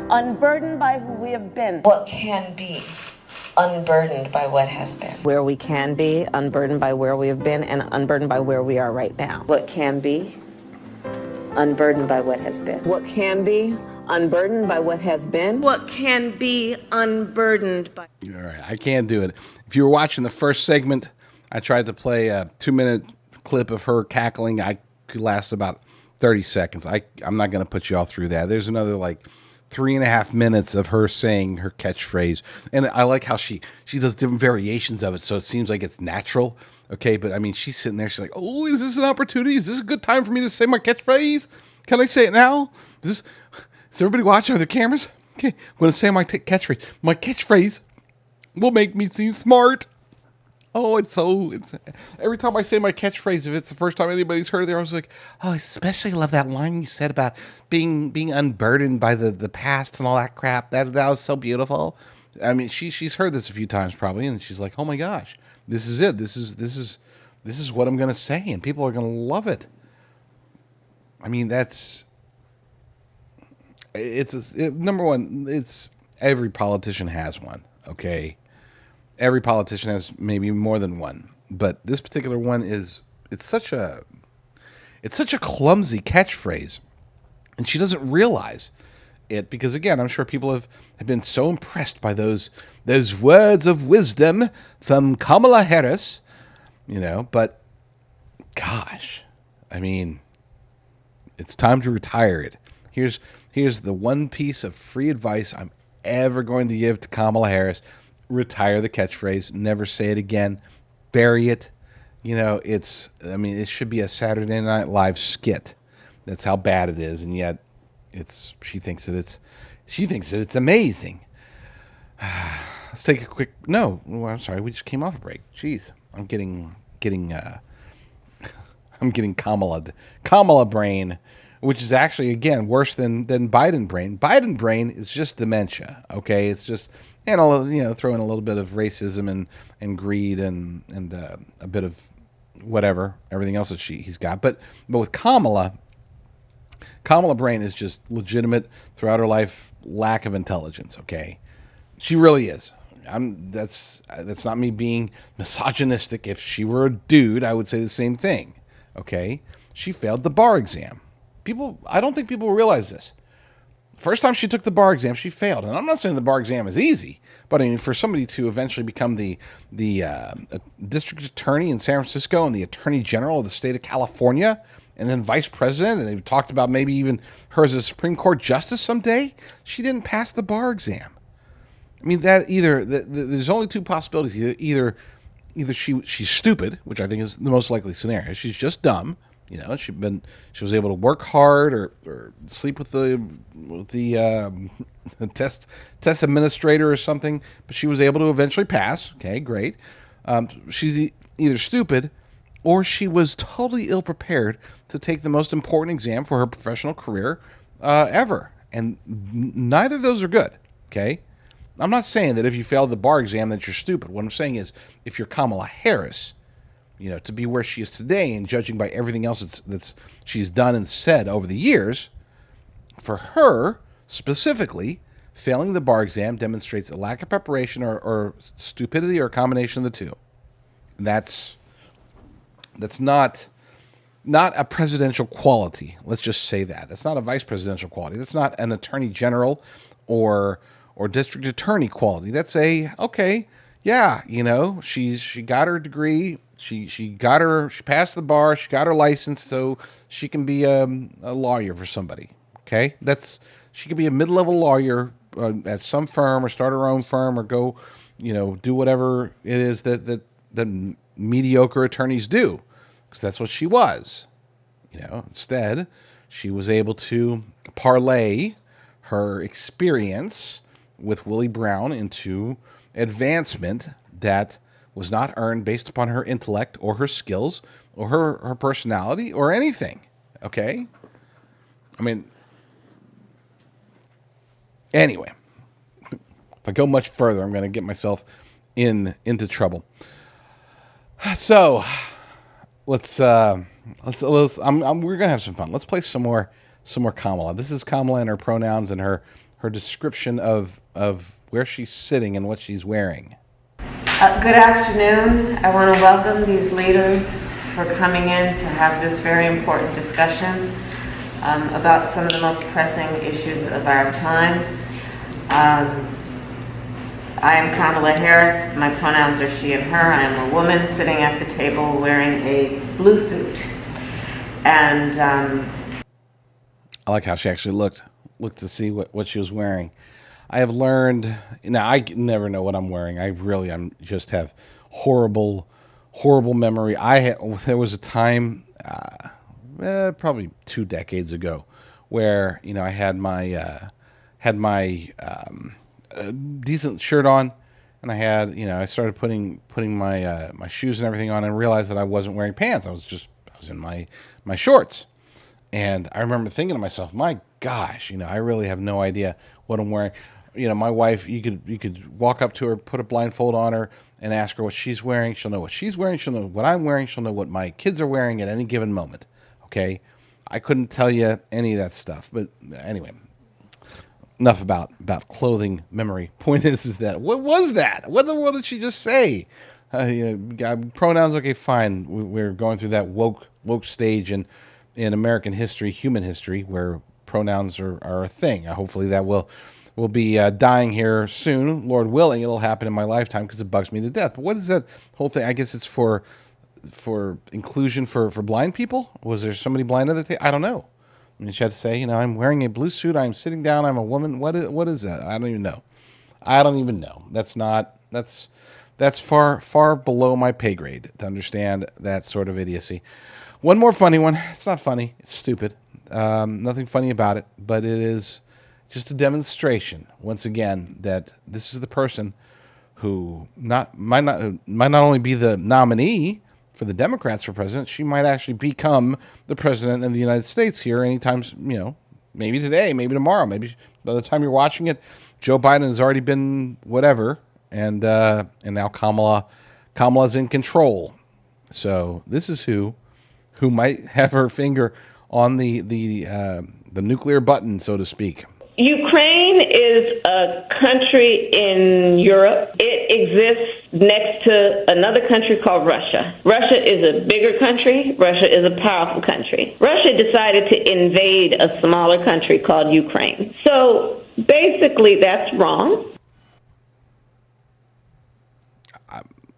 unburdened by who we have been. What can be unburdened by what has been. Where we can be unburdened by where we have been and unburdened by where we are right now. What can be unburdened by what has been. What can be unburdened by what has been. What can be unburdened by. All right, I can't do it. If you were watching the first segment, I tried to play a 2-minute clip of her cackling. I could last about 30 seconds. I'm not going to put you all through that. There's another 3.5 minutes of her saying her catchphrase. And I like how she does different variations of it, so it seems like it's natural. Okay, but I mean, she's sitting there, she's like, oh, is this an opportunity? Is this a good time for me to say my catchphrase? Can I say it now? Is everybody watching? Are there cameras? Okay, I'm going to say my catchphrase. My catchphrase will make me seem smart. Oh, it's every time I say my catchphrase, if it's the first time anybody's heard it, I was like, oh, I especially love that line you said about being unburdened by the past and all that crap. That was so beautiful. I mean, she's heard this a few times probably, and she's like, oh my gosh, this is it. This is what I'm going to say, and people are going to love it. I mean, number one, it's every politician has one, okay? Every politician has maybe more than one, but this particular one it's such a clumsy catchphrase, and she doesn't realize it because, again, I'm sure people have been so impressed by those words of wisdom from Kamala Harris, but gosh, I mean, it's time to retire it. Here's the one piece of free advice I'm ever going to give to Kamala Harris. Retire the catchphrase. Never say it again. Bury it. it should be a Saturday Night Live skit. That's how bad it is, and yet she thinks that it's amazing. Let's take a quick. No, I'm sorry. We just came off a break. Jeez, I'm getting Kamala brain, which is actually again worse than Biden brain. Biden brain is just dementia. Okay, it's just throw in a little bit of racism and greed and a bit of whatever everything else that he's got. But with Kamala brain is just legitimate throughout her life lack of intelligence. Okay, she really is. That's not me being misogynistic. If she were a dude, I would say the same thing. Okay, she failed the bar exam. I don't think people realize this. First time she took the bar exam, she failed. And I'm not saying the bar exam is easy, but I mean, for somebody to eventually become the district attorney in San Francisco and the attorney general of the state of California, and then vice president, and they've talked about maybe even her as a Supreme Court justice someday, she didn't pass the bar exam. I mean, there's only two possibilities. Either she's stupid, which I think is the most likely scenario. She's just dumb. She was able to work hard or sleep with the test administrator or something, but she was able to eventually pass. Okay, great. She's either stupid or she was totally ill prepared to take the most important exam for her professional career ever. And neither of those are good. Okay. I'm not saying that if you failed the bar exam that you're stupid. What I'm saying is if you're Kamala Harris, to be where she is today and judging by everything else that's she's done and said over the years, for her specifically, failing the bar exam demonstrates a lack of preparation or stupidity or a combination of the two. And that's not a presidential quality. Let's just say that. That's not a vice presidential quality. That's not an attorney general or district attorney quality. That's she got her degree. She passed the bar. She got her license so she can be a lawyer for somebody. Okay, she could be a mid-level lawyer at some firm or start her own firm or go, do whatever it is that mediocre attorneys do, because that's what she was. Instead, she was able to parlay her experience with Willie Brown into advancement that was not earned based upon her intellect or her skills or her personality or anything. Okay? I mean, anyway, if I go much further, I'm going to get myself into trouble. So we're going to have some fun. Let's play some more Kamala. This is Kamala and her pronouns and her description of where she's sitting and what she's wearing. Good afternoon. I want to welcome these leaders for coming in to have this very important discussion about some of the most pressing issues of our time. I am Kamala Harris. My pronouns are she and her. I am a woman sitting at the table wearing a blue suit. And I like how she actually looked to see what she was wearing. I have learned, now I never know what I'm wearing. I'm just have horrible memory. There was a time, probably 2 decades ago, where I had my decent shirt on, and I started putting my my shoes and everything on, and realized that I wasn't wearing pants. I was in my shorts. And I remember thinking to myself, my gosh, I really have no idea what I'm wearing. My wife, you could walk up to her, put a blindfold on her, and ask her what she's wearing. She'll know what she's wearing. She'll know what I'm wearing. She'll know what my kids are wearing at any given moment. Okay? I couldn't tell you any of that stuff. But anyway, enough about clothing memory. Point is that, what was that? What did she just say? Pronouns, okay, fine. We're going through that woke stage in American history, human history, where pronouns are a thing. Hopefully that will be dying here soon. Lord willing, it'll happen in my lifetime because it bugs me to death. But what is that whole thing? I guess it's for inclusion for blind people? Was there somebody blind at the table? I don't know. I mean, she had to say, I'm wearing a blue suit. I'm sitting down. I'm a woman. What is that? I don't even know. That's That's far below my pay grade to understand that sort of idiocy. One more funny one. It's not funny. It's stupid. Nothing funny about it, but it is just a demonstration, once again, that this is the person who might not only be the nominee for the Democrats for president, she might actually become the president of the United States here anytime, maybe today, maybe tomorrow, maybe by the time you're watching it, Joe Biden has already been whatever, and now Kamala's in control. So this is who might have her finger on the nuclear button, so to speak. Ukraine is a country in Europe. It exists next to another country called Russia. Russia is a bigger country. Russia is a powerful country. Russia decided to invade a smaller country called Ukraine. So basically, that's wrong.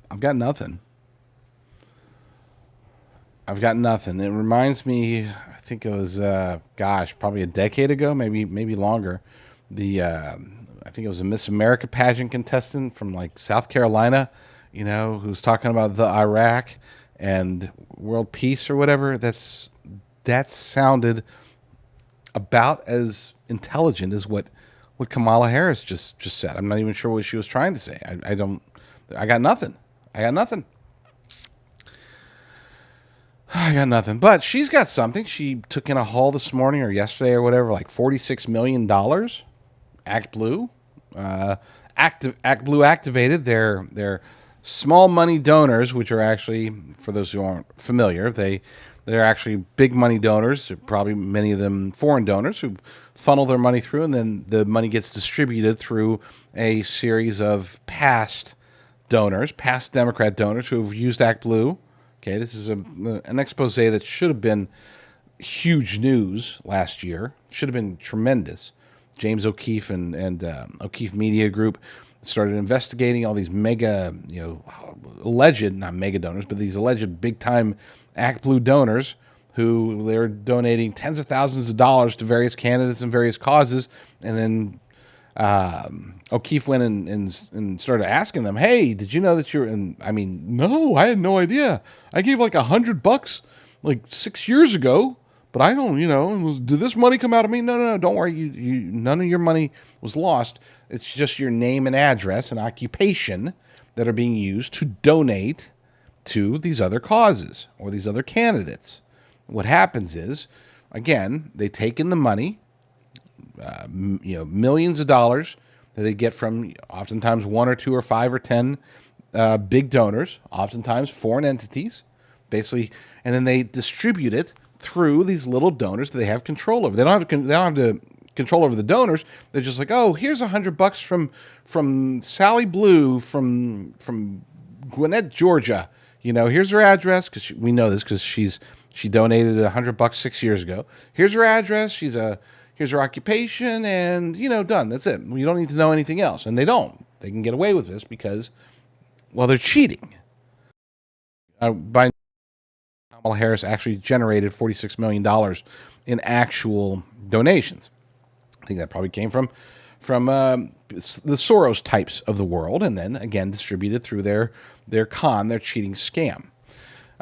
I've got nothing. It reminds me, I think it was, probably a decade ago, maybe longer. I think it was a Miss America pageant contestant from like South Carolina, who's talking about the Iraq and world peace or whatever. That sounded about as intelligent as what Kamala Harris just said. I'm not even sure what she was trying to say. I got nothing. But she's got something. She took in a haul this morning or yesterday or whatever, like $46 million. ActBlue. ActBlue activated their small money donors, which are actually, for those who aren't familiar, they're actually big money donors, probably many of them foreign donors who funnel their money through, and then the money gets distributed through a series of past Democrat donors who have used ActBlue. Okay, this is an expose that should have been huge news last year. Should have been tremendous. James O'Keefe and O'Keefe Media Group started investigating all these mega, alleged, not mega donors, but these alleged big-time ActBlue donors who they're donating tens of thousands of dollars to various candidates and various causes, and then O'Keefe went and started asking them, "Hey, did you know that you're?" And I mean, no, I had no idea. I gave like $100 like 6 years ago, but I don't, did this money come out of me? No, don't worry. You none of your money was lost. It's just your name and address and occupation that are being used to donate to these other causes or these other candidates. What happens is, again, they take in the money. Millions of dollars that they get from oftentimes 1 or 2 or 5 or 10 big donors, oftentimes foreign entities, basically, and then they distribute it through these little donors that they have control over. They don't have to control over the donors. They're just like, oh, here's $100 from Sally Blue from Gwinnett, Georgia. Here's her address, because we know this because she donated $100 6 years ago. Here's her address. Here's her occupation, and, done. That's it. You don't need to know anything else. And they don't. They can get away with this because, well, they're cheating. By Kamala Harris actually generated $46 million in actual donations. I think that probably came from the Soros types of the world, and then, again, distributed through their cheating scam.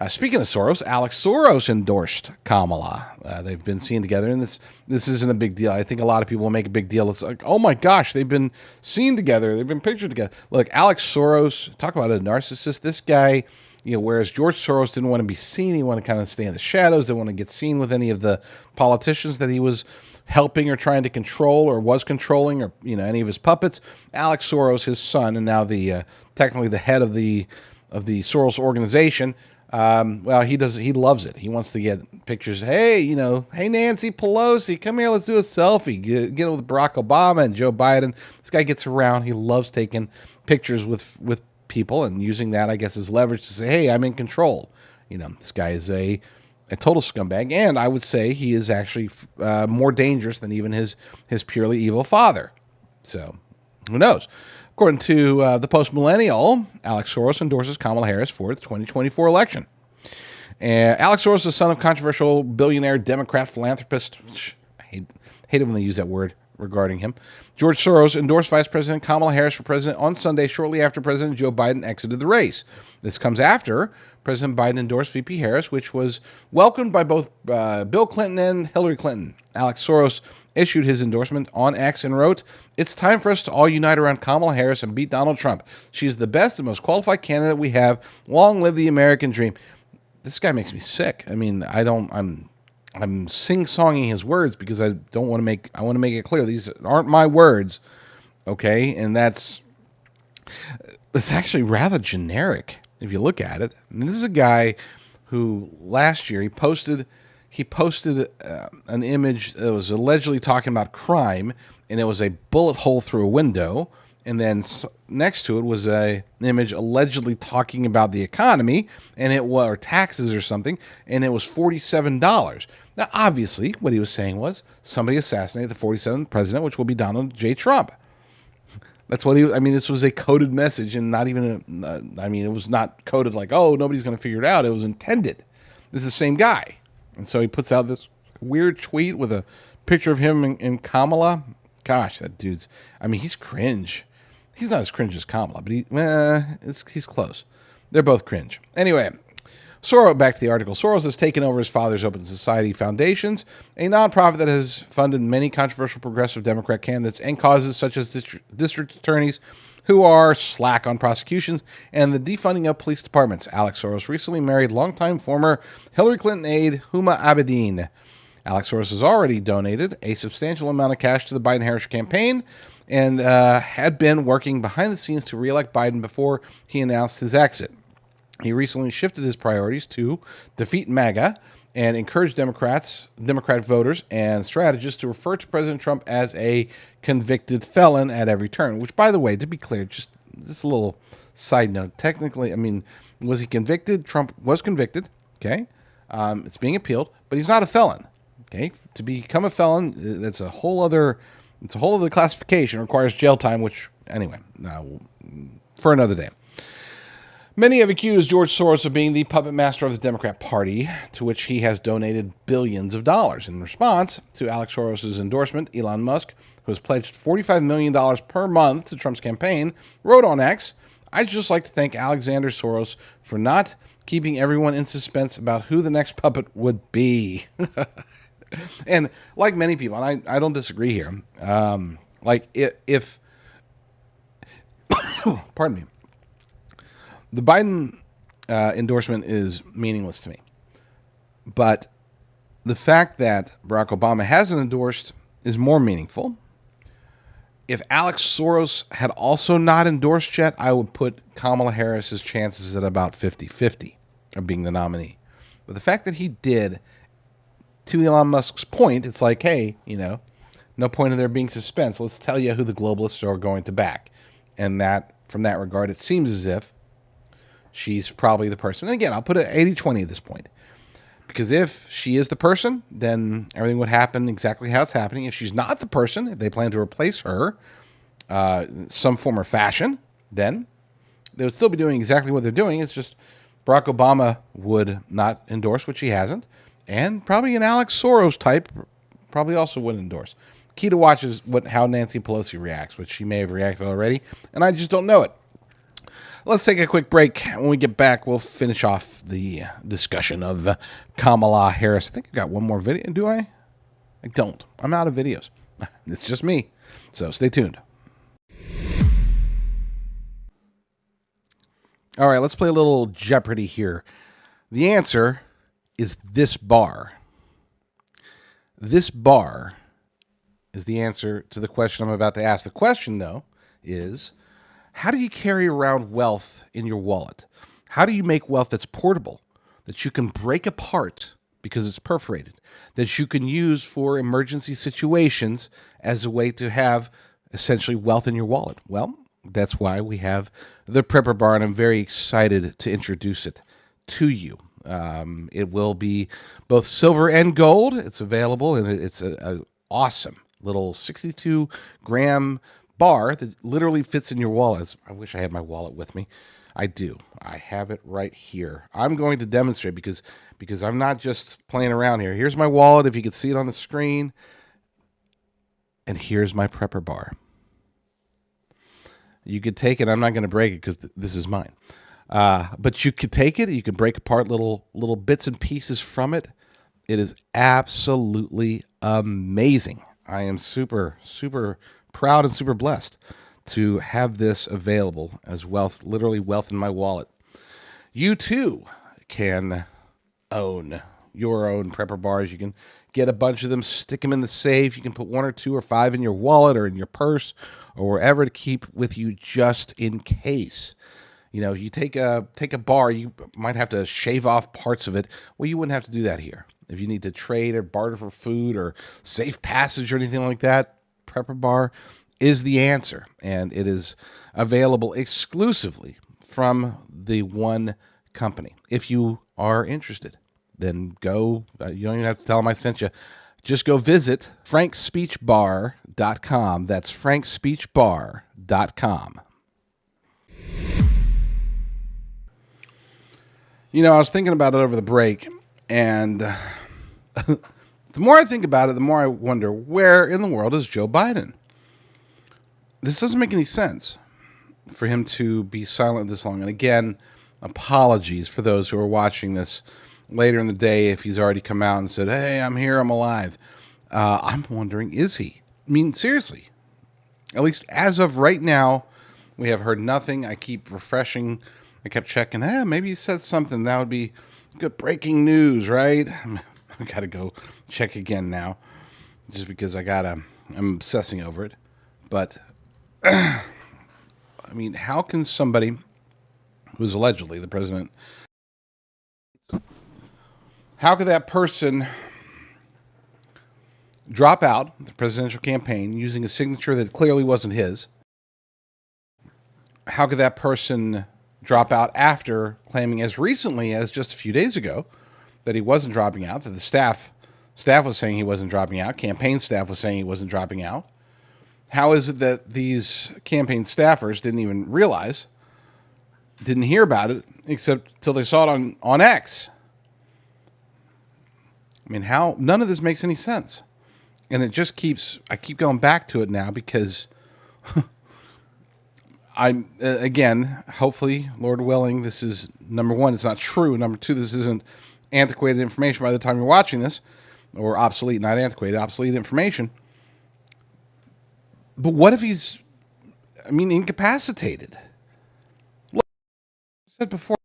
Speaking of Soros, Alex Soros endorsed Kamala. They've been seen together, and this isn't a big deal. I think a lot of people will make a big deal. It's like, oh my gosh, they've been seen together. They've been pictured together. Look, Alex Soros, talk about a narcissist. This guy, whereas George Soros didn't want to be seen, he wanted to kind of stay in the shadows, didn't want to get seen with any of the politicians that he was helping or trying to control or was controlling, or any of his puppets. Alex Soros, his son, and now technically the head of the Soros organization. He loves it. He wants to get pictures. Hey, hey, Nancy Pelosi, come here. Let's do a selfie. Get with Barack Obama and Joe Biden. This guy gets around. He loves taking pictures with people and using that, I guess, as leverage to say, hey, I'm in control. This guy is a total scumbag. And I would say he is actually more dangerous than even his purely evil father. So who knows? According to the Post-Millennial, Alex Soros endorses Kamala Harris for the 2024 election. Alex Soros is the son of controversial billionaire Democrat philanthropist. I hate it when they use that word. regarding him. George Soros endorsed Vice President Kamala Harris for president on Sunday, shortly after President Joe Biden exited the race. This comes after President Biden endorsed VP Harris, which was welcomed by both Bill Clinton and Hillary Clinton. Alex Soros issued his endorsement on X and wrote, "It's time for us to all unite around Kamala Harris and beat Donald Trump. She's the best and most qualified candidate we have. Long live the American dream." This guy makes me sick. I mean, I'm sing-songing his words because I want to make it clear these aren't my words, okay? And it's actually rather generic if you look at it. And this is a guy who last year he posted an image that was allegedly talking about crime, and it was a bullet hole through a window. And then next to it was an image allegedly talking about the economy, and or taxes or something, and it was $47. Now, obviously, what he was saying was somebody assassinated the 47th president, which will be Donald J. Trump. That's what this was a coded message, and not even it was not coded like, oh, nobody's going to figure it out. It was intended. This is the same guy. And so he puts out this weird tweet with a picture of him and Kamala. Gosh, that dude's, he's cringe. He's not as cringe as Kamala, but he's close. They're both cringe. Anyway, back to the article. Soros has taken over his father's Open Society Foundations, a nonprofit that has funded many controversial progressive Democrat candidates and causes such as district attorneys who are slack on prosecutions and the defunding of police departments. Alex Soros recently married longtime former Hillary Clinton aide Huma Abedin. Alex Soros has already donated a substantial amount of cash to the Biden-Harris campaign and had been working behind the scenes to reelect Biden before he announced his exit. He recently shifted his priorities to defeat MAGA and encourage Democrat voters and strategists to refer to President Trump as a convicted felon at every turn, which, by the way, to be clear, just a little side note. Technically, was he convicted? Trump was convicted, okay? It's being appealed, but he's not a felon, okay? To become a felon, that's a whole other classification. It requires jail time, which, anyway, for another day. Many have accused George Soros of being the puppet master of the Democrat Party, to which he has donated billions of dollars. In response to Alex Soros' endorsement, Elon Musk, who has pledged $45 million per month to Trump's campaign, wrote on X, "I'd just like to thank Alexander Soros for not keeping everyone in suspense about who the next puppet would be." And like many people, and I don't disagree here, if pardon me, the Biden endorsement is meaningless to me. But the fact that Barack Obama hasn't endorsed is more meaningful. If Alex Soros had also not endorsed yet, I would put Kamala Harris's chances at about 50-50 of being the nominee. But the fact that he did, to Elon Musk's point, it's like, hey, no point in there being suspense. Let's tell you who the globalists are going to back. And that, from that regard, it seems as if she's probably the person. And again, I'll put it 80-20 at this point. Because if she is the person, then everything would happen exactly how it's happening. If she's not the person, if they plan to replace her some form or fashion, then they would still be doing exactly what they're doing. It's just Barack Obama would not endorse, which he hasn't. And probably an Alex Soros type probably also wouldn't endorse. Key to watch is how Nancy Pelosi reacts, which she may have reacted already, and I just don't know it. Let's take a quick break. When we get back, we'll finish off the discussion of Kamala Harris. I think I got one more video. Do I? I don't. I'm out of videos. It's just me. So stay tuned. All right, let's play a little Jeopardy here. The answer is this bar. This bar is the answer to the question I'm about to ask. The question, though, is how do you carry around wealth in your wallet? How do you make wealth that's portable, that you can break apart because it's perforated, that you can use for emergency situations as a way to have essentially wealth in your wallet? Well, that's why we have the Prepper Bar, and I'm very excited to introduce it to you. It will be both silver and gold. It's available, and it's an awesome little 62-gram bar that literally fits in your wallet. I wish I had my wallet with me. I do. I have it right here. I'm going to demonstrate because I'm not just playing around here. Here's my wallet. If you can see it on the screen, And here's my prepper bar. You could take it. I'm not going to break it because this is mine. But you could take it. You could break apart little bits and pieces from it. It is absolutely amazing. I am super, super proud and super blessed to have this available as wealth, literally wealth in my wallet. You too can own your own prepper bars. You can get a bunch of them, stick them in the safe. You can put 1 or 2 or 5 in your wallet or in your purse or wherever to keep with you just in case. You know, you take a bar, you might have to shave off parts of it. Well, you wouldn't have to do that here. If you need to trade or barter for food or safe passage or anything like that, Prepper Bar is the answer. And it is available exclusively from the one company. If you are interested, then go. You don't even have to tell them I sent you. Just go visit frankspeechbar.com. That's frankspeechbar.com. You know, I was thinking about it over the break, and the more I think about it, the more I wonder, where in the world is Joe Biden? This doesn't make any sense for him to be silent this long. And again, apologies for those who are watching this later in the day if he's already come out and said, hey, I'm here, I'm alive. I'm wondering, is he? I mean, seriously. At least as of right now, we have heard nothing. I keep refreshing. I kept checking. Maybe he said something. That would be good breaking news, right? I got to go check again now, just because I'm obsessing over it. But I mean, how can somebody who's allegedly the president, how could that person drop out the presidential campaign using a signature that clearly wasn't his? How could that person drop out after claiming as recently as just a few days ago that he wasn't dropping out, that the staff was saying he wasn't dropping out, campaign staff was saying he wasn't dropping out? How is it that these campaign staffers didn't even realize, didn't hear about it, except till they saw it on X? I mean, none of this makes any sense. And it just I keep going back to it now because I'm, again, hopefully, Lord willing, this is, number one, it's not true. Number two, this isn't antiquated information by the time you're watching this, or obsolete, not antiquated, obsolete information. But what if he's, incapacitated? Look, I said before,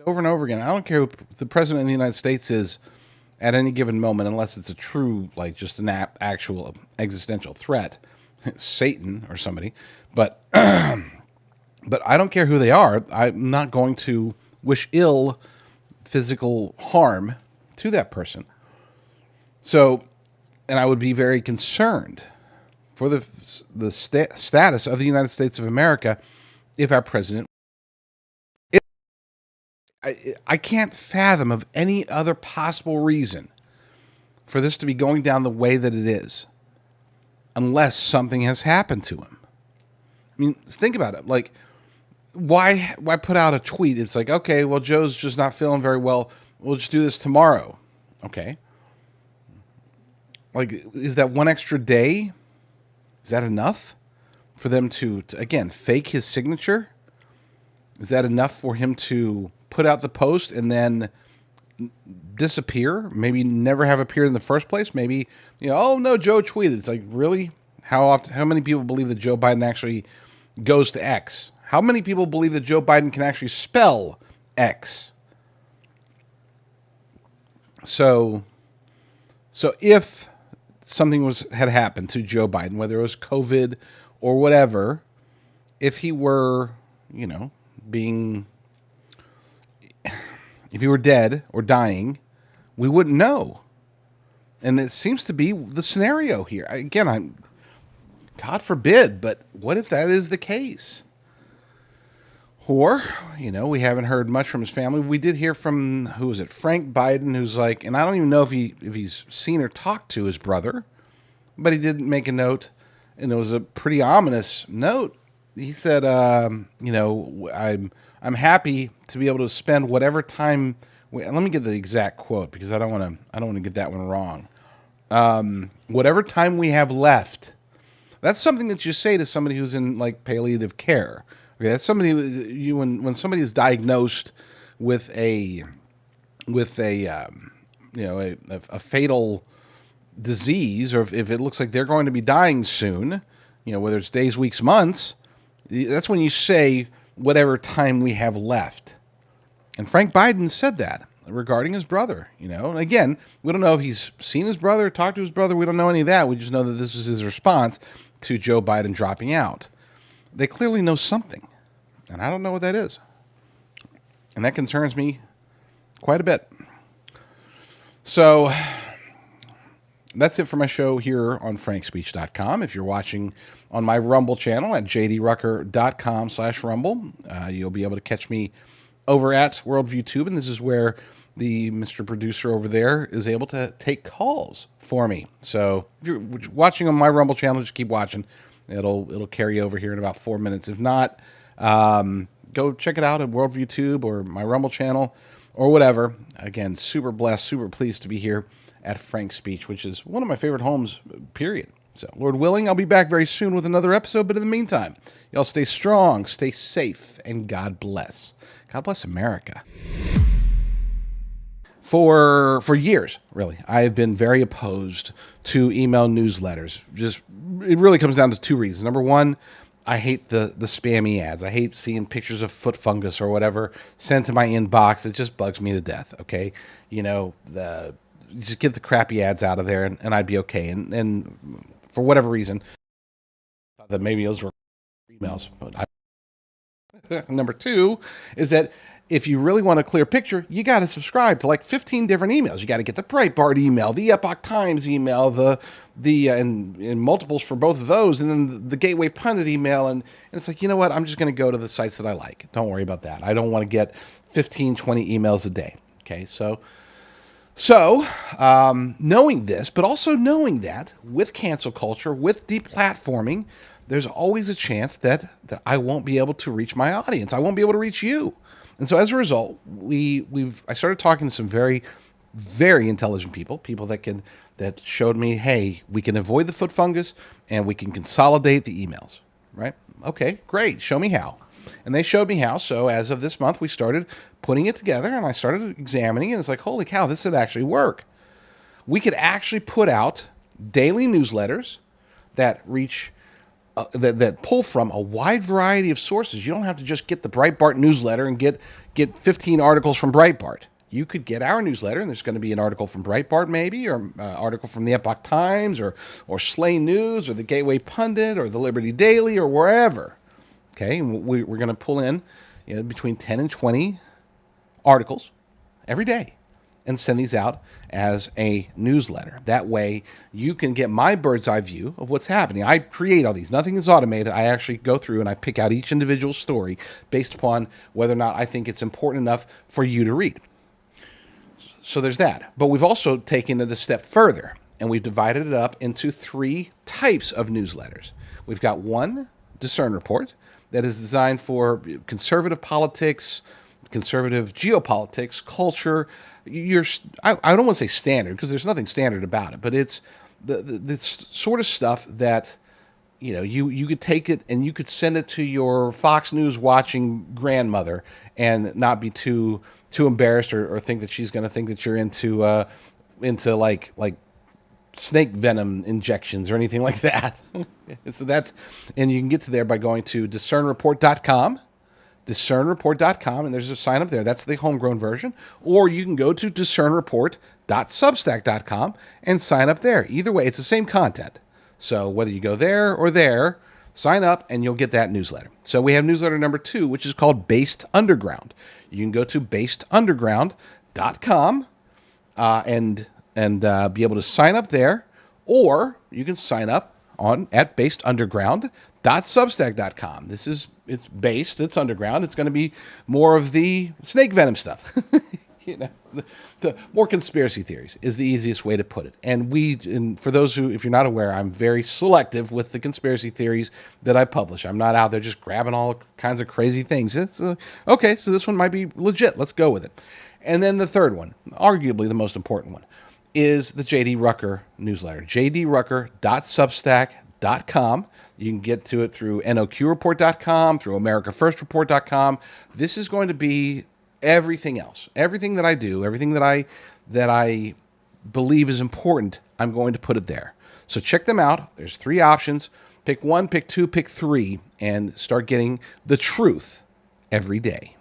over and over again, I don't care who the president of the United States is at any given moment, unless it's a true, just an actual existential threat, Satan or somebody. But I don't care who they are. I'm not going to wish ill physical harm to that person. So, and I would be very concerned for the status of the United States of America if our president. I can't fathom of any other possible reason for this to be going down the way that it is, unless something has happened to him. I mean, think about it. Why put out a tweet? It's like, okay, well, Joe's just not feeling very well. We'll just do this tomorrow. Okay. Is that one extra day? Is that enough for them to again, fake his signature? Is that enough for him to put out the post and then disappear? Maybe never have appeared in the first place? Maybe, oh no, Joe tweeted. It's like, really? How many people believe that Joe Biden actually goes to X? How many people believe that Joe Biden can actually spell X? So if something had happened to Joe Biden, whether it was COVID or whatever, if he were, if he were dead or dying, we wouldn't know. And it seems to be the scenario here. Again, God forbid, but what if that is the case? Or, we haven't heard much from his family. We did hear from, who was it, Frank Biden, who's and I don't even know if he's seen or talked to his brother, but he did make a note, and it was a pretty ominous note. He said, I'm happy to be able to spend whatever time. Let me get the exact quote because I don't want to get that one wrong. Whatever time we have left. That's something that you say to somebody who's in like palliative care. Okay, that's somebody when somebody is diagnosed with a a fatal disease, or if it looks like they're going to be dying soon, whether it's days, weeks, months, that's when you say whatever time we have left. And Frank Biden said that regarding his brother. And again, we don't know if he's seen his brother, talked to his brother. We don't know any of that. We just know that this is his response to Joe Biden dropping out. They clearly know something, and I don't know what that is. And that concerns me quite a bit. So that's it for my show here on frankspeech.com. If you're watching on my Rumble channel at jdrucker.com/Rumble, you'll be able to catch me over at WorldviewTube, and this is where the Mr. Producer over there is able to take calls for me. So if you're watching on my Rumble channel, just keep watching. It'll carry over here in about 4 minutes. If not, go check it out at WorldviewTube or my Rumble channel or whatever. Again, super blessed, super pleased to be here at Frank's Speech, which is one of my favorite homes, period. So, Lord willing, I'll be back very soon with another episode. But in the meantime, y'all stay strong, stay safe, and God bless. God bless America. For years, really, I have been very opposed to email newsletters. It really comes down to two reasons. Number one, I hate the spammy ads. I hate seeing pictures of foot fungus or whatever sent to my inbox. It just bugs me to death, okay? Just get the crappy ads out of there and I'd be okay. And for whatever reason, I thought that maybe those were emails. But number two is that if you really want a clear picture, you got to subscribe to like 15 different emails. You got to get the Breitbart email, the Epoch Times email, and multiples for both of those, and then the Gateway Pundit email. And it's like, you know what? I'm just going to go to the sites that I like. Don't worry about that. I don't want to get 15, 20 emails a day. Okay, so knowing this, but also knowing that with cancel culture, with deplatforming, there's always a chance that I won't be able to reach my audience. I won't be able to reach you. And so as a result, I started talking to some very, very intelligent people that showed me, hey, we can avoid the foot fungus and we can consolidate the emails, right? Okay, great. Show me how. And they showed me how. So as of this month, we started putting it together and I started examining it. And it's like, holy cow, this would actually work. We could actually put out daily newsletters that reach that pull from a wide variety of sources. You don't have to just get the Breitbart newsletter and get 15 articles from Breitbart. You could get our newsletter, and there's going to be an article from Breitbart maybe, or an article from the Epoch Times, or Slay News, or the Gateway Pundit, or the Liberty Daily, or wherever. Okay, and we're going to pull in between 10 and 20 articles every day and send these out as a newsletter. That way you can get my bird's eye view of what's happening. I create all these. Nothing is automated. I actually go through and I pick out each individual story based upon whether or not I think it's important enough for you to read. So there's that. But we've also taken it a step further, and we've divided it up into 3 types of newsletters. We've got one Discern Report that is designed for conservative politics, conservative geopolitics, culture. I don't want to say standard, because there's nothing standard about it, but it's the sort of stuff that you could take it and you could send it to your Fox News watching grandmother and not be too embarrassed or think that she's going to think that you're into like snake venom injections or anything like that. So and you can get to there by going to discernreport.com. discernreport.com, and there's a sign up there. That's the homegrown version. Or you can go to discernreport.substack.com and sign up there. Either way, it's the same content. So whether you go there or there, sign up and you'll get that newsletter. So we have newsletter number 2, which is called Based Underground. You can go to basedunderground.com and be able to sign up there, or you can sign up at basedunderground.substack.com. It's based, it's underground. It's going to be more of the snake venom stuff. The more conspiracy theories is the easiest way to put it. And for those who, if you're not aware, I'm very selective with the conspiracy theories that I publish. I'm not out there just grabbing all kinds of crazy things. It's okay, so this one might be legit. Let's go with it. And then the third one, arguably the most important one, is the J.D. Rucker newsletter, jdrucker.substack.com. You can get to it through noqreport.com, through americafirstreport.com. This is going to be everything else. Everything that I do, everything that I believe is important, I'm going to put it there. So check them out. There's 3 options. Pick 1, pick 2, pick 3, and start getting the truth every day.